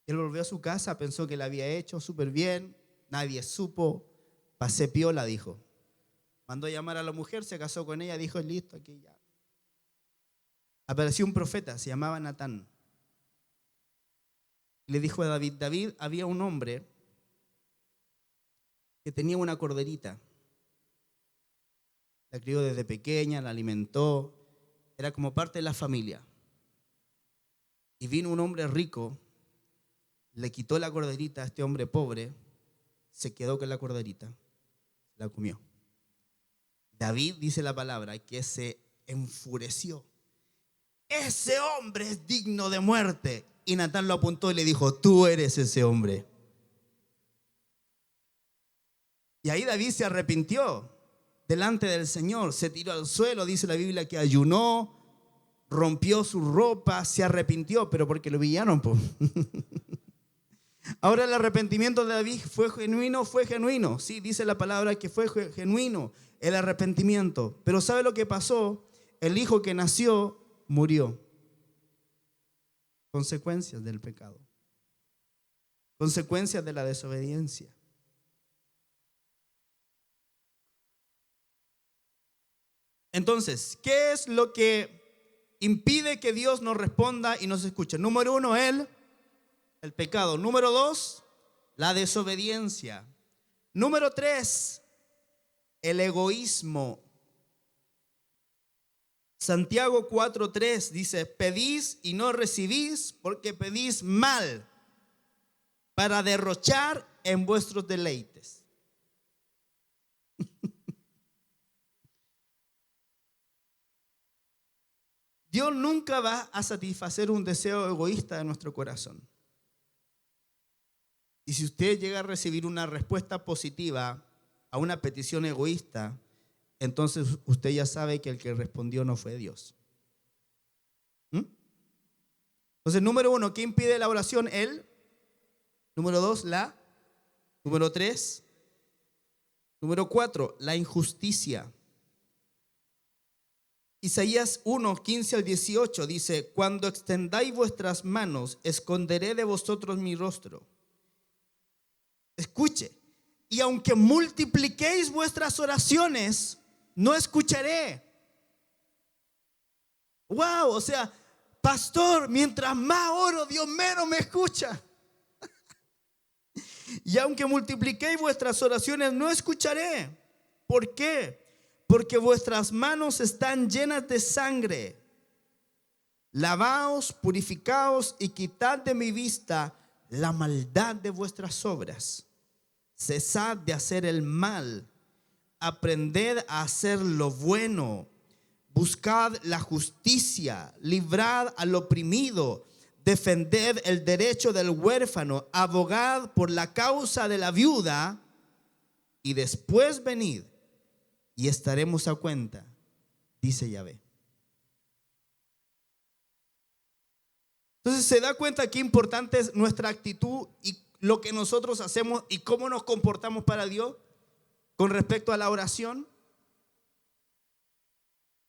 Él volvió a su casa, pensó que la había hecho súper bien, nadie supo, pasé piola, dijo. Mandó a llamar a la mujer, se casó con ella, dijo, listo, aquí ya. Apareció un profeta, se llamaba Natán. Le dijo a David, David, había un hombre que tenía una corderita. La crió desde pequeña, la alimentó, era como parte de la familia. Y vino un hombre rico, le quitó la corderita a este hombre pobre, se quedó con la corderita, la comió. David, dice la palabra, que se enfureció, ese hombre es digno de muerte. Y Natán lo apuntó y le dijo, tú eres ese hombre. Y ahí David se arrepintió delante del Señor, se tiró al suelo, dice la Biblia que ayunó, rompió su ropa, se arrepintió, pero porque lo pillaron, po. Ahora el arrepentimiento de David fue genuino. Sí, dice la palabra que fue genuino el arrepentimiento. Pero ¿sabe lo que pasó? El hijo que nació murió. Consecuencias del pecado. Consecuencias de la desobediencia. Entonces, ¿qué es lo que impide que Dios nos responda y nos escuche? Número 1, el pecado. Número 2, la desobediencia. Número 3, el egoísmo. Santiago 4:3 dice, pedís y no recibís porque pedís mal para derrochar en vuestros deleites. Dios nunca va a satisfacer un deseo egoísta de nuestro corazón. Y si usted llega a recibir una respuesta positiva a una petición egoísta, entonces usted ya sabe que el que respondió no fue Dios. Entonces, número 1, ¿qué impide la oración? Él. Número 2, la. Número 3. Número 4, la injusticia. Isaías 1:15-18 dice, cuando extendáis vuestras manos, esconderé de vosotros mi rostro. Escuche, y aunque multipliquéis vuestras oraciones, no escucharé. Wow, o sea, pastor, mientras más oro, Dios menos me escucha. Y aunque multipliquéis vuestras oraciones, no escucharé. ¿Por qué? Porque vuestras manos están llenas de sangre. Lavaos, purificaos y quitad de mi vista la maldad de vuestras obras. Cesad de hacer el mal. Aprended a hacer lo bueno. Buscad la justicia. Librad al oprimido. Defended el derecho del huérfano. Abogad por la causa de la viuda. Y después venid y estaremos a cuenta, dice Yahvé. Entonces se da cuenta qué importante es nuestra actitud y lo que nosotros hacemos y cómo nos comportamos para Dios con respecto a la oración.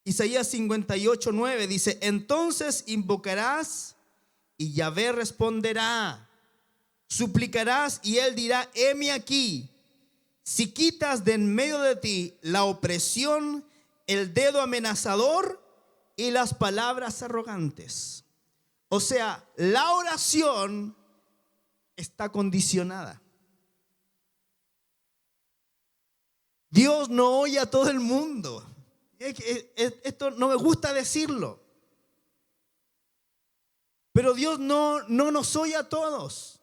Isaías 58:9 dice, entonces invocarás y Yahvé responderá, suplicarás y él dirá, heme aquí. Si quitas de en medio de ti la opresión, el dedo amenazador y las palabras arrogantes. O sea, la oración está condicionada. Dios no oye a todo el mundo. Esto no me gusta decirlo. Pero Dios no nos oye a todos.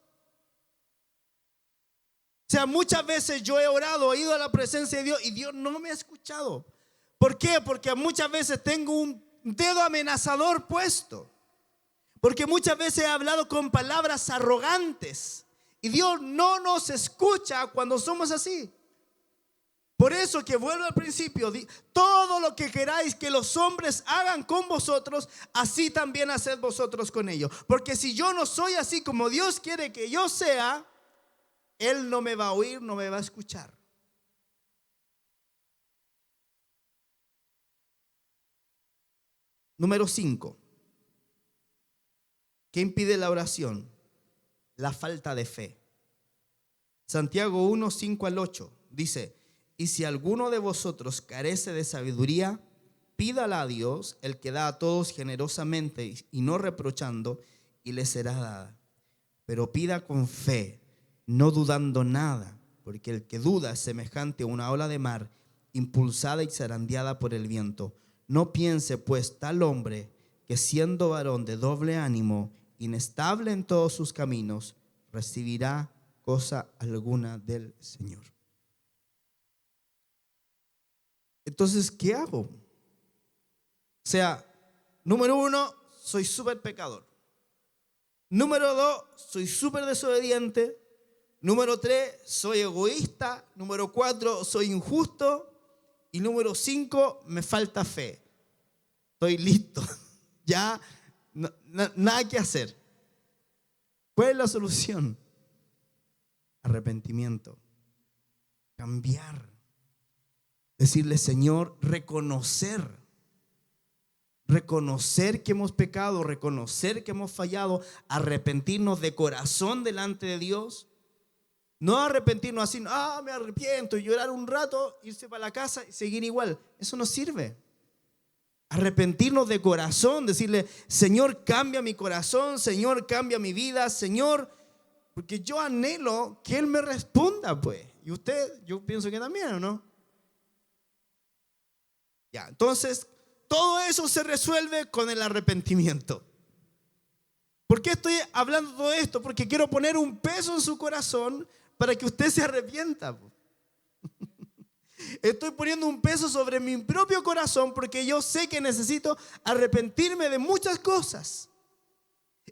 O sea, muchas veces yo he orado, he ido a la presencia de Dios y Dios no me ha escuchado. ¿Por qué? Porque muchas veces tengo un dedo amenazador puesto. Porque muchas veces he hablado con palabras arrogantes y Dios no nos escucha cuando somos así. Por eso que vuelvo al principio, todo lo que queráis que los hombres hagan con vosotros, así también haced vosotros con ellos. Porque si yo no soy así como Dios quiere que yo sea, Él no me va a oír, no me va a escuchar. Número 5. ¿Qué impide la oración? La falta de fe. Santiago 1:5-8 dice, y si alguno de vosotros carece de sabiduría, pídala a Dios, el que da a todos generosamente y no reprochando, y le será dada. Pero pida con fe, no dudando nada, porque el que duda es semejante a una ola de mar, impulsada y zarandeada por el viento. No piense pues tal hombre que siendo varón de doble ánimo, inestable en todos sus caminos, recibirá cosa alguna del Señor. Entonces, ¿qué hago? O sea, número 1, soy súper pecador. Número 2, soy súper desobediente. Número 3, soy egoísta. Número 4, soy injusto. Y número 5, me falta fe. Estoy listo. Ya, nada que hacer. ¿Cuál es la solución? Arrepentimiento. Cambiar. Decirle, Señor, reconocer que hemos pecado, reconocer que hemos fallado, arrepentirnos de corazón delante de Dios. No arrepentirnos así, me arrepiento, y llorar un rato, irse para la casa y seguir igual. Eso no sirve. Arrepentirnos de corazón, decirle, Señor, cambia mi corazón, Señor, cambia mi vida, Señor, porque yo anhelo que Él me responda, pues. Y usted, yo pienso que también, ¿o no? Ya, entonces, todo eso se resuelve con el arrepentimiento. ¿Por qué estoy hablando de todo esto? Porque quiero poner un peso en su corazón para que usted se arrepienta. Estoy poniendo un peso sobre mi propio corazón porque yo sé que necesito arrepentirme de muchas cosas.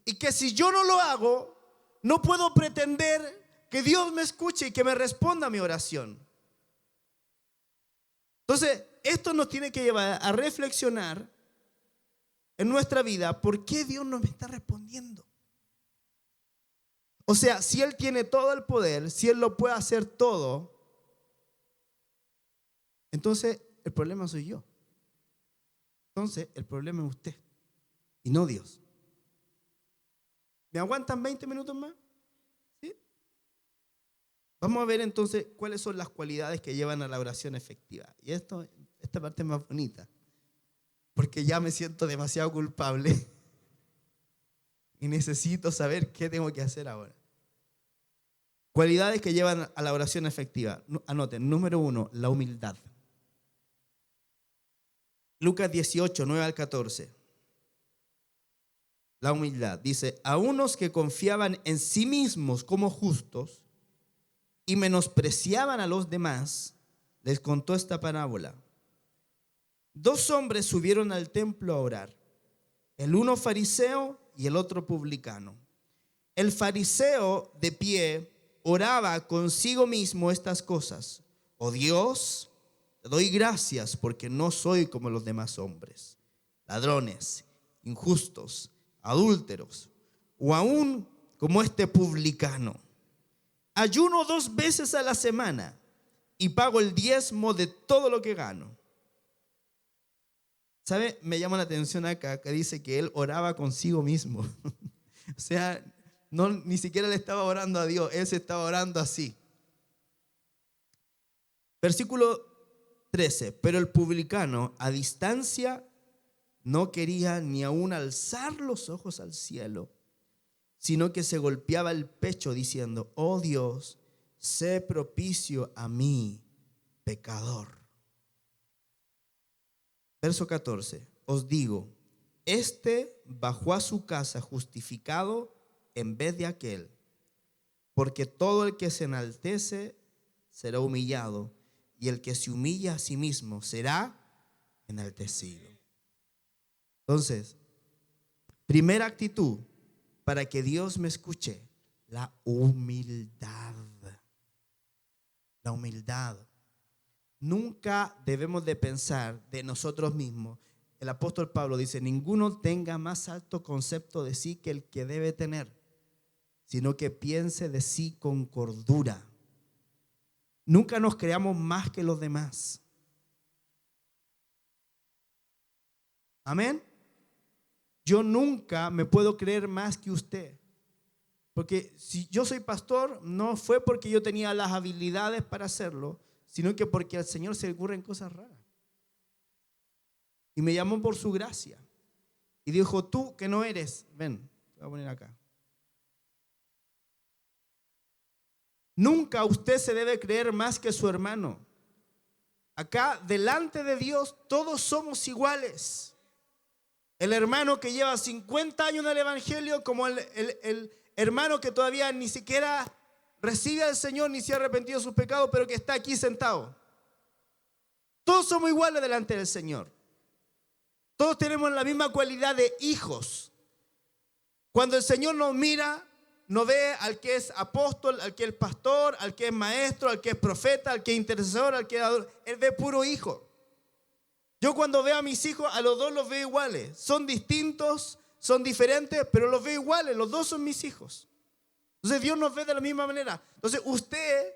Y que si yo no lo hago, no puedo pretender que Dios me escuche y que me responda a mi oración. Entonces, esto nos tiene que llevar a reflexionar en nuestra vida, ¿por qué Dios no me está respondiendo? O sea, si Él tiene todo el poder, si Él lo puede hacer todo, entonces el problema soy yo. Entonces el problema es usted y no Dios. ¿Me aguantan 20 minutos más? ¿Sí? Vamos a ver entonces cuáles son las cualidades que llevan a la oración efectiva. Y esta parte es más bonita, porque ya me siento demasiado culpable y necesito saber qué tengo que hacer ahora. Cualidades que llevan a la oración efectiva. Anoten, número 1, la humildad. Lucas 18, 9 al 14. La humildad. Dice, a unos que confiaban en sí mismos como justos y menospreciaban a los demás, les contó esta parábola. 2 hombres subieron al templo a orar, el uno fariseo y el otro publicano. El fariseo de pie oraba consigo mismo estas cosas: oh Dios, te doy gracias porque no soy como los demás hombres, ladrones, injustos, adúlteros, o aún como este publicano. Ayuno 2 veces a la semana y pago el diezmo de todo lo que gano. ¿Sabe? Me llama la atención acá que dice que él oraba consigo mismo. O sea, ni siquiera le estaba orando a Dios, él se estaba orando así. Versículo 13. Pero el publicano a distancia no quería ni aún alzar los ojos al cielo, sino que se golpeaba el pecho diciendo: oh Dios, sé propicio a mí, pecador. Verso 14, os digo, este bajó a su casa justificado en vez de aquel, porque todo el que se enaltece será humillado, y el que se humilla a sí mismo será enaltecido. Entonces, primera actitud para que Dios me escuche: la humildad. La humildad. Nunca debemos de pensar de nosotros mismos. El apóstol Pablo dice: ninguno tenga más alto concepto de sí que el que debe tener, sino que piense de sí con cordura. Nunca nos creamos más que los demás. Amén. Yo nunca me puedo creer más que usted. Porque si yo soy pastor, no fue porque yo tenía las habilidades para hacerlo, sino que porque al Señor se le ocurren cosas raras. Y me llamó por su gracia. Y dijo: tú que no eres, ven, te voy a poner acá. Nunca usted se debe creer más que su hermano. Acá, delante de Dios, todos somos iguales. El hermano que lleva 50 años en el evangelio, como el hermano que todavía ni siquiera recibe al Señor ni se ha arrepentido de sus pecados, pero que está aquí sentado. Todos somos iguales delante del Señor. Todos tenemos la misma cualidad de hijos. Cuando el Señor nos mira, no ve al que es apóstol, al que es pastor, al que es maestro, al que es profeta, al que es intercesor, al que es ador. Él ve puro hijo. Yo cuando veo a mis hijos, a los dos los veo iguales. Son distintos, son diferentes, pero los veo iguales. Los dos son mis hijos. Entonces Dios nos ve de la misma manera. Entonces usted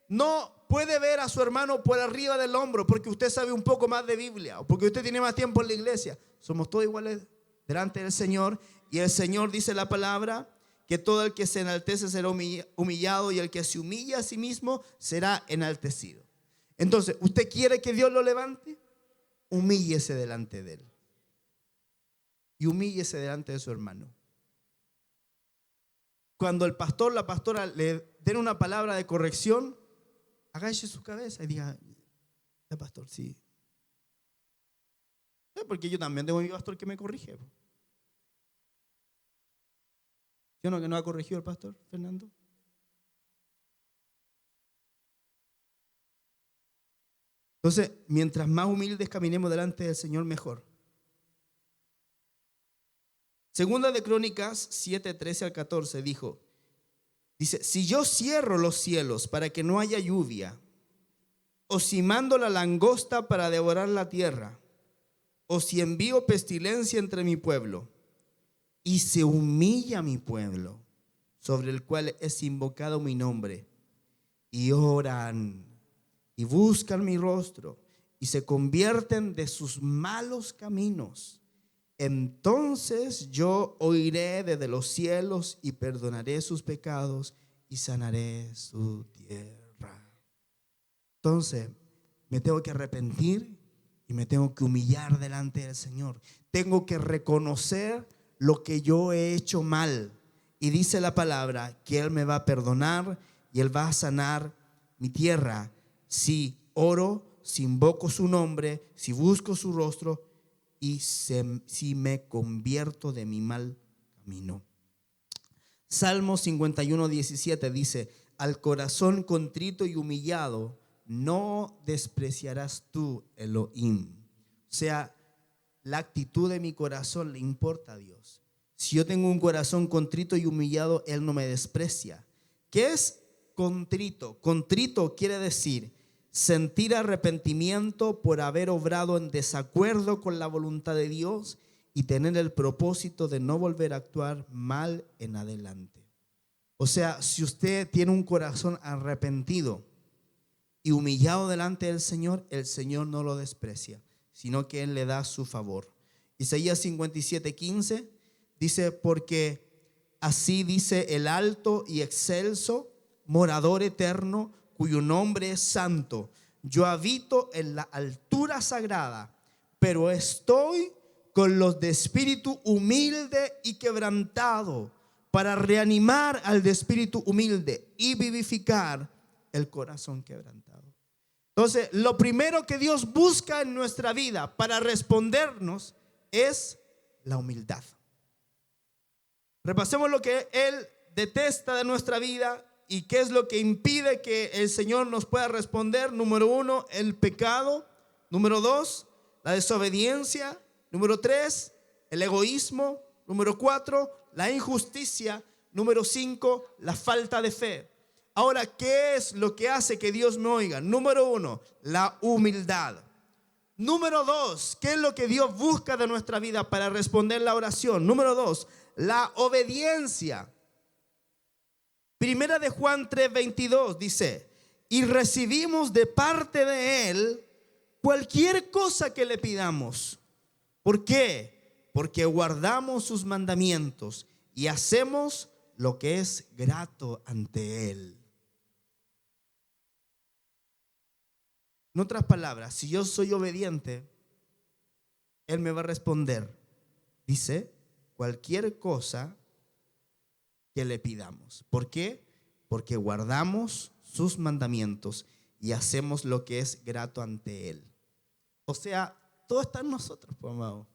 no puede ver a su hermano por arriba del hombro porque usted sabe un poco más de Biblia o porque usted tiene más tiempo en la iglesia. Somos todos iguales delante del Señor. Y el Señor dice la palabra que todo el que se enaltece será humillado y el que se humilla a sí mismo será enaltecido. Entonces, ¿usted quiere que Dios lo levante? Humíllese delante de él. Y humíllese delante de su hermano. Cuando el pastor, la pastora le den una palabra de corrección, agache su cabeza y diga, ya pastor, sí. Porque yo también tengo a mi pastor que me corrige. ¿Yo no que no ha corregido el pastor Fernando? Entonces, mientras más humildes caminemos delante del Señor, mejor. Segunda de Crónicas 7, 13 al 14 dice, si yo cierro los cielos para que no haya lluvia, o si mando la langosta para devorar la tierra, o si envío pestilencia entre mi pueblo, y se humilla mi pueblo, sobre el cual es invocado mi nombre, y oran y buscan mi rostro y se convierten de sus malos caminos, entonces yo oiré desde los cielos y perdonaré sus pecados y sanaré su tierra. Entonces me tengo que arrepentir y me tengo que humillar delante del Señor. Tengo que reconocer lo que yo he hecho mal. Y dice la palabra que Él me va a perdonar y Él va a sanar mi tierra. Si oro, si invoco su nombre, si busco su rostro y si me convierto de mi mal camino. Salmo 51, 17 dice, al corazón contrito y humillado no despreciarás tú, Elohim. O sea, la actitud de mi corazón le importa a Dios. Si yo tengo un corazón contrito y humillado, Él no me desprecia. ¿Qué es contrito? Contrito quiere decir sentir arrepentimiento por haber obrado en desacuerdo con la voluntad de Dios y tener el propósito de no volver a actuar mal en adelante. O sea, si usted tiene un corazón arrepentido y humillado delante del Señor, el Señor no lo desprecia, sino que Él le da su favor. Isaías 57, 15 dice, porque así dice el alto y excelso, morador eterno, cuyo nombre es santo. Yo habito en la altura sagrada, pero estoy con los de espíritu humilde y quebrantado, para reanimar al de espíritu humilde y vivificar el corazón quebrantado. Entonces, lo primero que Dios busca en nuestra vida para respondernos es la humildad. Repasemos lo que Él detesta de nuestra vida y qué es lo que impide que el Señor nos pueda responder. Número 1, el pecado. Número 2, la desobediencia. Número 3, el egoísmo. Número 4, la injusticia. Número 5, la falta de fe. Ahora, ¿qué es lo que hace que Dios me oiga? Número 1, la humildad. Número 2, ¿qué es lo que Dios busca de nuestra vida para responder la oración? Número 2, la obediencia. Primera de Juan 3:22 dice, y recibimos de parte de Él cualquier cosa que le pidamos. ¿Por qué? Porque guardamos sus mandamientos y hacemos lo que es grato ante Él. En otras palabras, si yo soy obediente, Él me va a responder. Dice, cualquier cosa que le pidamos. ¿Por qué? Porque guardamos sus mandamientos y hacemos lo que es grato ante Él. O sea, todo está en nosotros, pues, amado.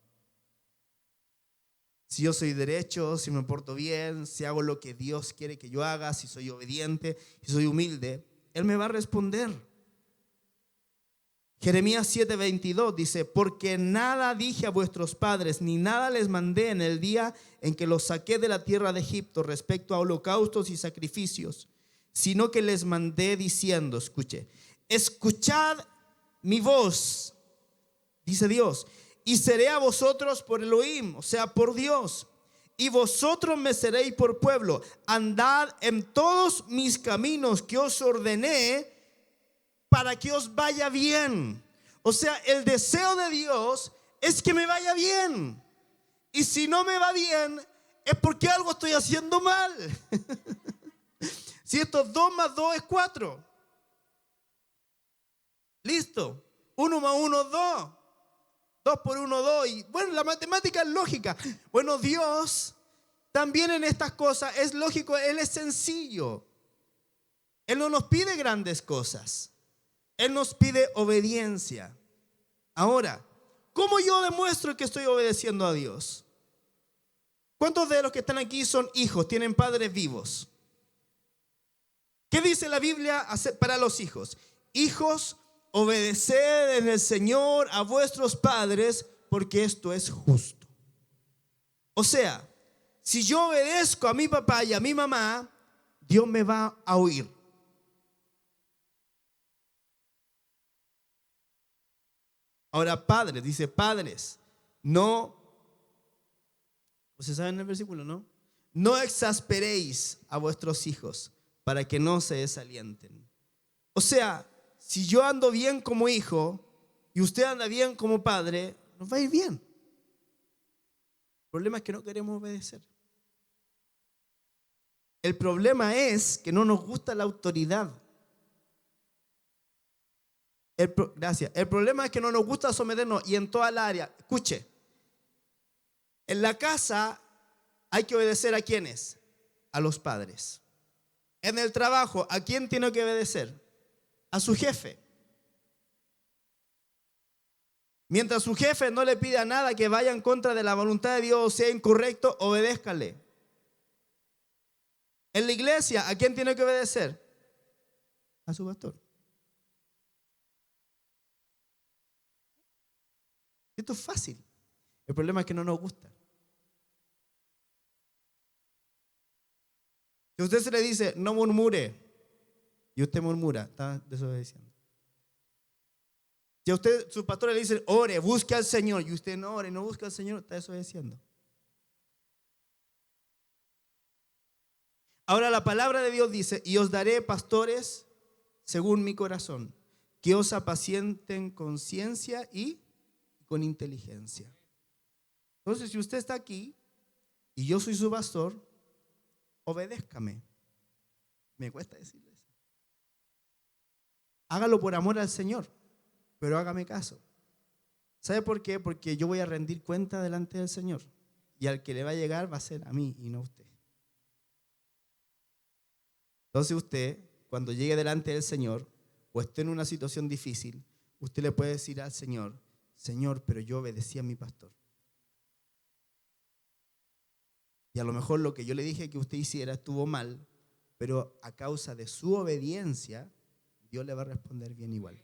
Si yo soy derecho, si me porto bien, si hago lo que Dios quiere que yo haga, si soy obediente, si soy humilde, Él me va a responder. Jeremías 7:22 dice: porque nada dije a vuestros padres, ni nada les mandé en el día en que los saqué de la tierra de Egipto respecto a holocaustos y sacrificios, sino que les mandé diciendo, escuche, escuchad mi voz, dice Dios, y seré a vosotros por Elohim, o sea, por Dios, y vosotros me seréis por pueblo. Andad en todos mis caminos que os ordené, para que os vaya bien. O sea, el deseo de Dios es que me vaya bien. Y si no me va bien, es porque algo estoy haciendo mal. Si estos 2 más 2 es 4. Listo. 1 más 1 es 2. 2 por 1, 2. Y bueno, la matemática es lógica. Bueno, Dios también en estas cosas es lógico. Él es sencillo. Él no nos pide grandes cosas. Él nos pide obediencia. Ahora, ¿cómo yo demuestro que estoy obedeciendo a Dios? ¿Cuántos de los que están aquí son hijos, tienen padres vivos? ¿Qué dice la Biblia para los hijos? Hijos, obedeced en el Señor a vuestros padres, porque esto es justo. O sea, si yo obedezco a mi papá y a mi mamá, Dios me va a oír. Ahora, padres, dice padres, no, ¿ustedes saben el versículo, no? No exasperéis a vuestros hijos para que no se desalienten. O sea, si yo ando bien como hijo y usted anda bien como padre, nos va a ir bien. El problema es que no queremos obedecer. El problema es que no nos gusta la autoridad. Gracias. El problema es que no nos gusta someternos y en toda el área. Escuche, en la casa hay que obedecer ¿a quiénes? A los padres. En el trabajo, ¿a quién tiene que obedecer? A su jefe. Mientras su jefe no le pida nada que vaya en contra de la voluntad de Dios o sea incorrecto, obedézcale. En la iglesia, ¿a quién tiene que obedecer? A su pastor. Esto es fácil. El problema es que no nos gusta. Si a usted se le dice no murmure y usted murmura, está desobedeciendo. Si a usted, su pastor le dice ore, busque al Señor y usted no ore, no busca al Señor, está desobedeciendo. Ahora la palabra de Dios dice: y os daré pastores según mi corazón, que os apacienten con ciencia y con inteligencia. Entonces, si usted está aquí y yo soy su pastor, obedézcame. Me cuesta decirle eso. Hágalo por amor al Señor, pero hágame caso. ¿Sabe por qué? Porque yo voy a rendir cuenta delante del Señor y al que le va a llegar va a ser a mí y no a usted. Entonces usted, cuando llegue delante del Señor o esté en una situación difícil, usted le puede decir al Señor: Señor, pero yo obedecí a mi pastor. Y a lo mejor lo que yo le dije que usted hiciera estuvo mal, pero a causa de su obediencia, Dios le va a responder bien igual.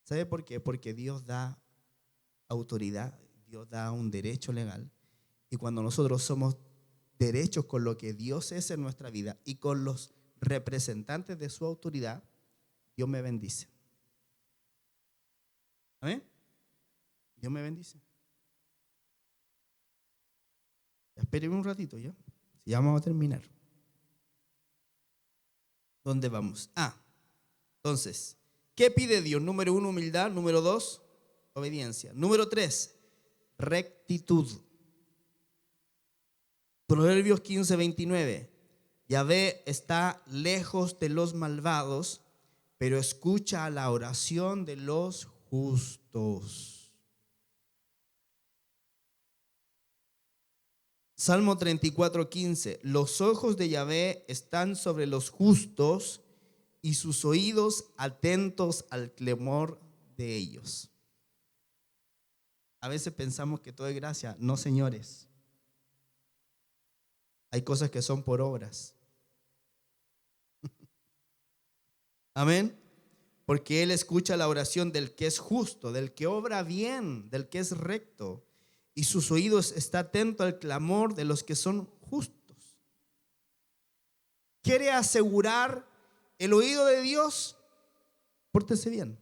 ¿Sabe por qué? Porque Dios da autoridad, Dios da un derecho legal. Y cuando nosotros somos derechos con lo que Dios es en nuestra vida y con los representantes de su autoridad, Dios me bendice. ¿Amén? Dios me bendice. Espéreme un ratito ya. Ya vamos a terminar. ¿Dónde vamos? Entonces, ¿qué pide Dios? Número 1, humildad. Número 2, obediencia. Número 3, rectitud. Proverbios 15:29. Yahvé está lejos de los malvados, pero escucha la oración de los justos. Salmo 34:15. Los ojos de Yahvé están sobre los justos y sus oídos atentos al clamor de ellos. A veces pensamos que todo es gracia. No, señores. Hay cosas que son por obras. Amén. porque Él escucha la oración del que es justo, del que obra bien, del que es recto, y sus oídos están atentos al clamor de los que son justos. ¿Quiere asegurar el oído de Dios? Pórtese bien,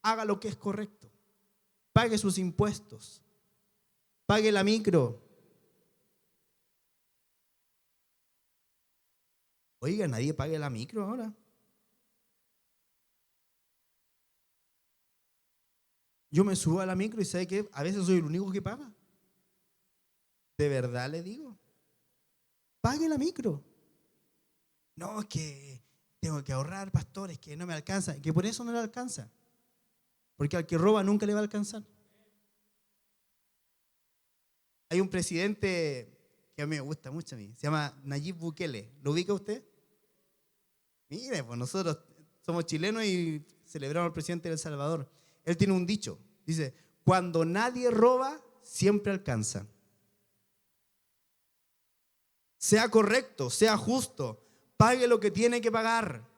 haga lo que es correcto, pague sus impuestos, pague la micro. Oiga, nadie pague la micro ahora. Yo me subo a la micro y ¿sabe qué? A veces soy el único que paga. De verdad le digo, pague la micro. No, es que tengo que ahorrar, pastores, que no me alcanza, que por eso no le alcanza. Porque al que roba nunca le va a alcanzar. Hay un presidente que a mí me gusta mucho a mí, se llama Nayib Bukele. ¿Lo ubica usted? Mire, pues nosotros somos chilenos y celebramos al presidente de El Salvador. Él tiene un dicho, dice, cuando nadie roba, siempre alcanza. Sea correcto, sea justo, pague lo que tiene que pagar.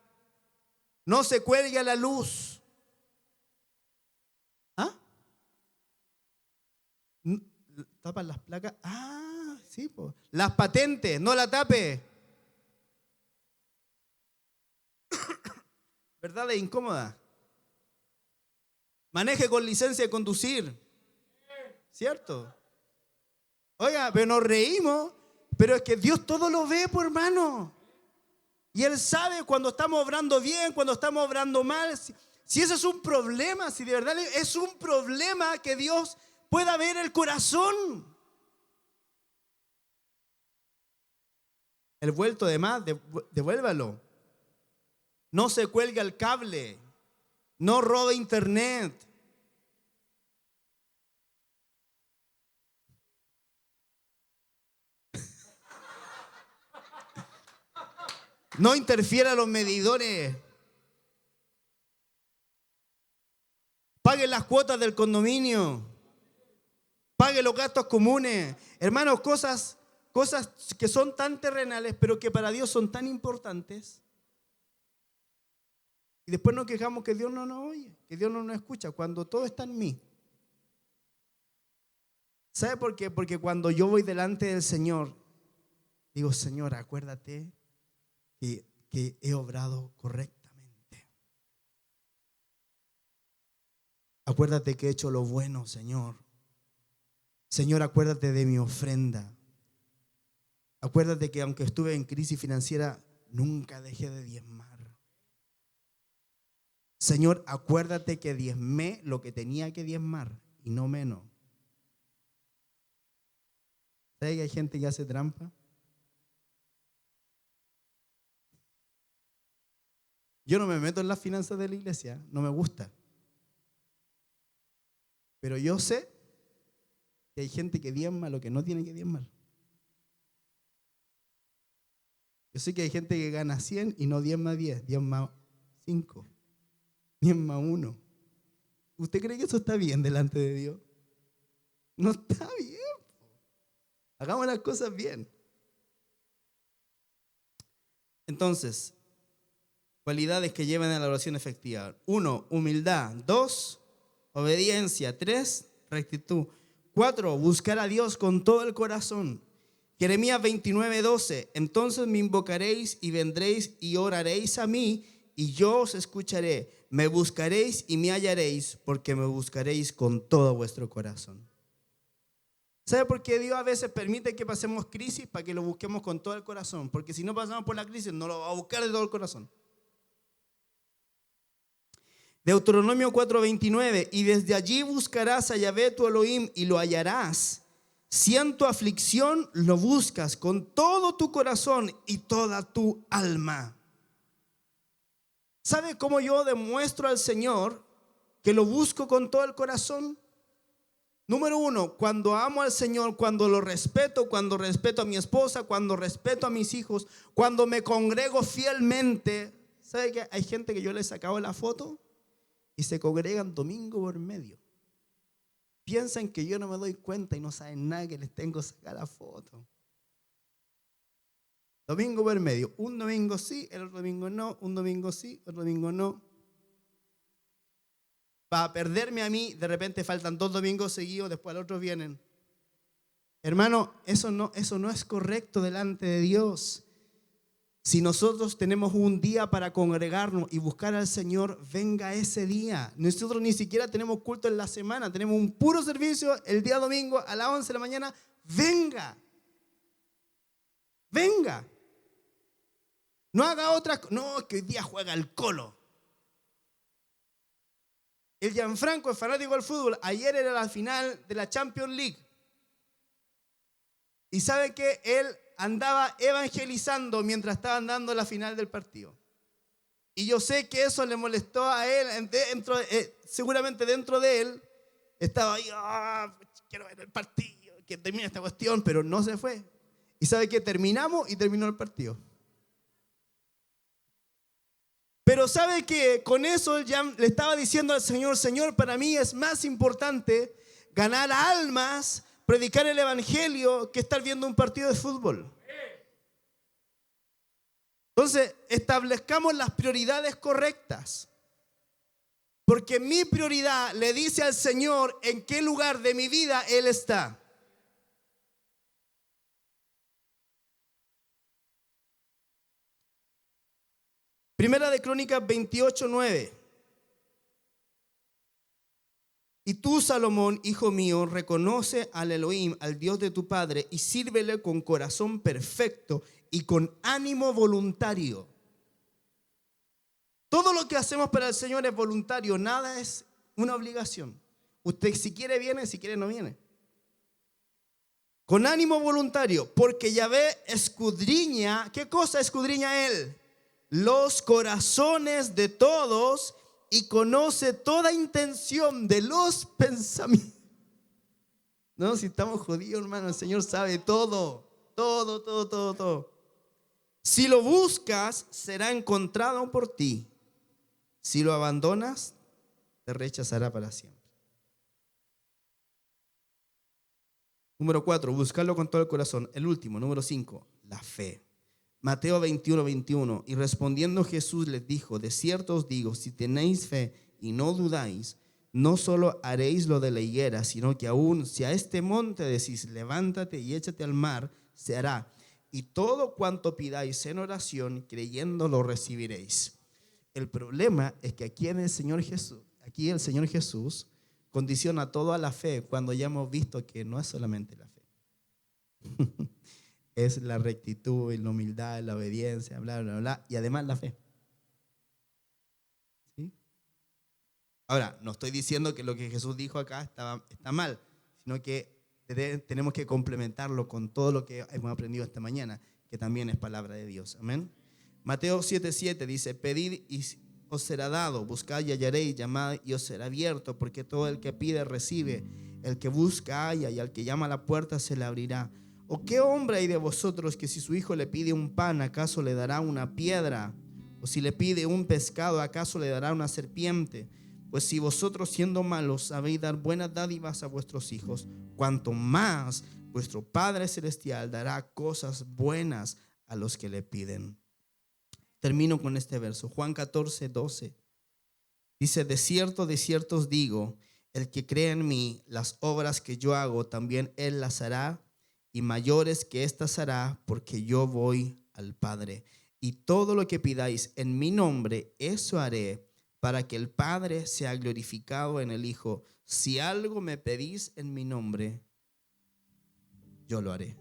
No se cuelgue a la luz. ¿Ah? ¿Tapan las placas? Ah, sí, pues. Las patentes, no la tape. ¿Verdad? Es incómoda. Maneje con licencia de conducir. ¿Cierto? Oiga, pero nos reímos, pero es que Dios todo lo ve, por hermano. Y Él sabe cuando estamos obrando bien, cuando estamos obrando mal. Si ese es un problema, si de verdad es un problema que Dios pueda ver el corazón. El vuelto de más, devuélvalo. No se cuelga el cable. No robe internet. No interfiera los medidores. Pague las cuotas del condominio. Pague los gastos comunes. Hermanos, cosas que son tan terrenales, pero que para Dios son tan importantes. Y después nos quejamos que Dios no nos oye, que Dios no nos escucha, cuando todo está en mí. ¿Sabe por qué? Porque cuando yo voy delante del Señor, digo, Señor, acuérdate que he obrado correctamente. Acuérdate que he hecho lo bueno, Señor. Señor, acuérdate de mi ofrenda. Acuérdate que aunque estuve en crisis financiera, nunca dejé de diezmar. Señor, acuérdate que diezmé lo que tenía que diezmar y no menos. ¿Sabes que hay gente que hace trampa? Yo no me meto en las finanzas de la iglesia, no me gusta. Pero yo sé que hay gente que diezma lo que no tiene que diezmar. Yo sé que hay gente que gana 100 y no diezma 10, diezma 5, diezma 1. ¿Usted cree que eso está bien delante de Dios? No está bien. Hagamos las cosas bien. Entonces, cualidades que llevan a la oración efectiva. 1, humildad. 2, obediencia. 3, rectitud. 4, buscar a Dios con todo el corazón. Jeremías 29:12. Entonces me invocaréis y vendréis y oraréis a mí y yo os escucharé. Me buscaréis y me hallaréis porque me buscaréis con todo vuestro corazón. ¿Sabe por qué Dios a veces permite que pasemos crisis? Para que lo busquemos con todo el corazón. Porque si no pasamos por la crisis, no lo va a buscar de todo el corazón. Deuteronomio 4:29. Y desde allí buscarás a Yahvé tu Elohim y lo hallarás. Si en tu aflicción lo buscas con todo tu corazón y toda tu alma. ¿Sabe cómo yo demuestro al Señor que lo busco con todo el corazón? Número 1, cuando amo al Señor, cuando lo respeto, cuando respeto a mi esposa, cuando respeto a mis hijos, cuando me congrego fielmente. ¿Sabe que hay gente que yo les sacaba la foto y se congregan domingo por medio? Piensan que yo no me doy cuenta y no saben nada que les tengo sacar la foto. Domingo por medio. Un domingo sí, el otro domingo no. Un domingo sí, otro domingo no. para perderme a mí, de repente faltan 2 domingos seguidos, después al otro vienen. Hermano, eso no es correcto delante de Dios. Si nosotros tenemos un día para congregarnos y buscar al Señor, venga ese día. Nosotros ni siquiera tenemos culto en la semana, tenemos un puro servicio el día domingo a las 11 de la mañana. Venga. Venga. No haga otra cosa. No, que hoy día juega el Colo. El Gianfranco es fanático del fútbol. Ayer era la final de la Champions League. Y sabe que él andaba evangelizando mientras estaban dando la final del partido. Y yo sé que eso le molestó a él. Seguramente dentro de él estaba ahí, quiero ver el partido, que termine esta cuestión, pero no se fue. Y sabe que terminamos y terminó el partido. Pero sabe que con eso ya le estaba diciendo al Señor, Señor, para mí es más importante ganar almas, predicar el evangelio, que estar viendo un partido de fútbol. Entonces, establezcamos las prioridades correctas. Porque mi prioridad le dice al Señor en qué lugar de mi vida Él está. Primera de Crónicas 28:9. Y tú, Salomón, hijo mío, reconoce al Elohim, al Dios de tu padre, y sírvele con corazón perfecto y con ánimo voluntario. Todo lo que hacemos para el Señor es voluntario, nada es una obligación. Usted si quiere viene, si quiere no viene. Con ánimo voluntario, porque Yahvé escudriña. ¿Qué cosa escudriña Él? Los corazones de todos y conoce toda intención de los pensamientos. No, si estamos jodidos, hermano, el Señor sabe todo. Todo. Si lo buscas, será encontrado por ti. Si lo abandonas, te rechazará para siempre. Número 4, buscarlo con todo el corazón. El último, número 5, la fe. Mateo 21:21. Y respondiendo Jesús les dijo: de cierto os digo, si tenéis fe y no dudáis, no solo haréis lo de la higuera, sino que aún si a este monte decís, levántate y échate al mar, se hará. Y todo cuanto pidáis en oración, creyendo lo recibiréis. El problema es que aquí el Señor Jesús condiciona todo a la fe, cuando ya hemos visto que no es solamente la fe. Es la rectitud, la humildad, la obediencia, bla, bla, bla, y además la fe. ¿Sí? Ahora, no estoy diciendo que lo que Jesús dijo acá está mal, sino que tenemos que complementarlo con todo lo que hemos aprendido esta mañana, que también es palabra de Dios. Amén. Mateo 7:7 dice: pedid y os será dado, buscad y hallaréis, llamad y os será abierto, porque todo el que pide recibe, el que busca halla, y al que llama a la puerta se le abrirá. ¿O qué hombre hay de vosotros que si su hijo le pide un pan, acaso le dará una piedra? ¿O si le pide un pescado, acaso le dará una serpiente? Pues si vosotros, siendo malos, sabéis dar buenas dádivas a vuestros hijos, cuanto más vuestro Padre Celestial dará cosas buenas a los que le piden. Termino con este verso, Juan 14:12. Dice: de cierto os digo, el que cree en mí, las obras que yo hago, también él las hará, y mayores que éstas hará, porque yo voy al Padre. Y todo lo que pidáis en mi nombre, eso haré, para que el Padre sea glorificado en el Hijo. Si algo me pedís en mi nombre, yo lo haré.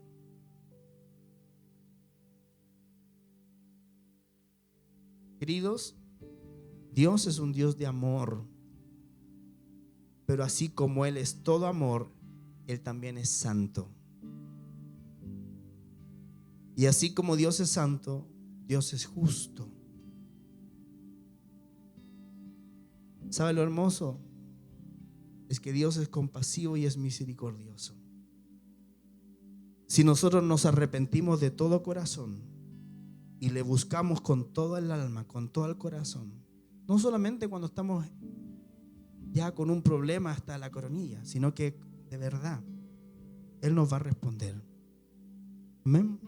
Queridos, Dios es un Dios de amor, pero así como Él es todo amor, Él también es santo. Y así como Dios es santo, Dios es justo. ¿Sabe lo hermoso? Es que Dios es compasivo y es misericordioso. Si nosotros nos arrepentimos de todo corazón y le buscamos con todo el alma, con todo el corazón, no solamente cuando estamos ya con un problema hasta la coronilla, sino que de verdad Él nos va a responder. Amén.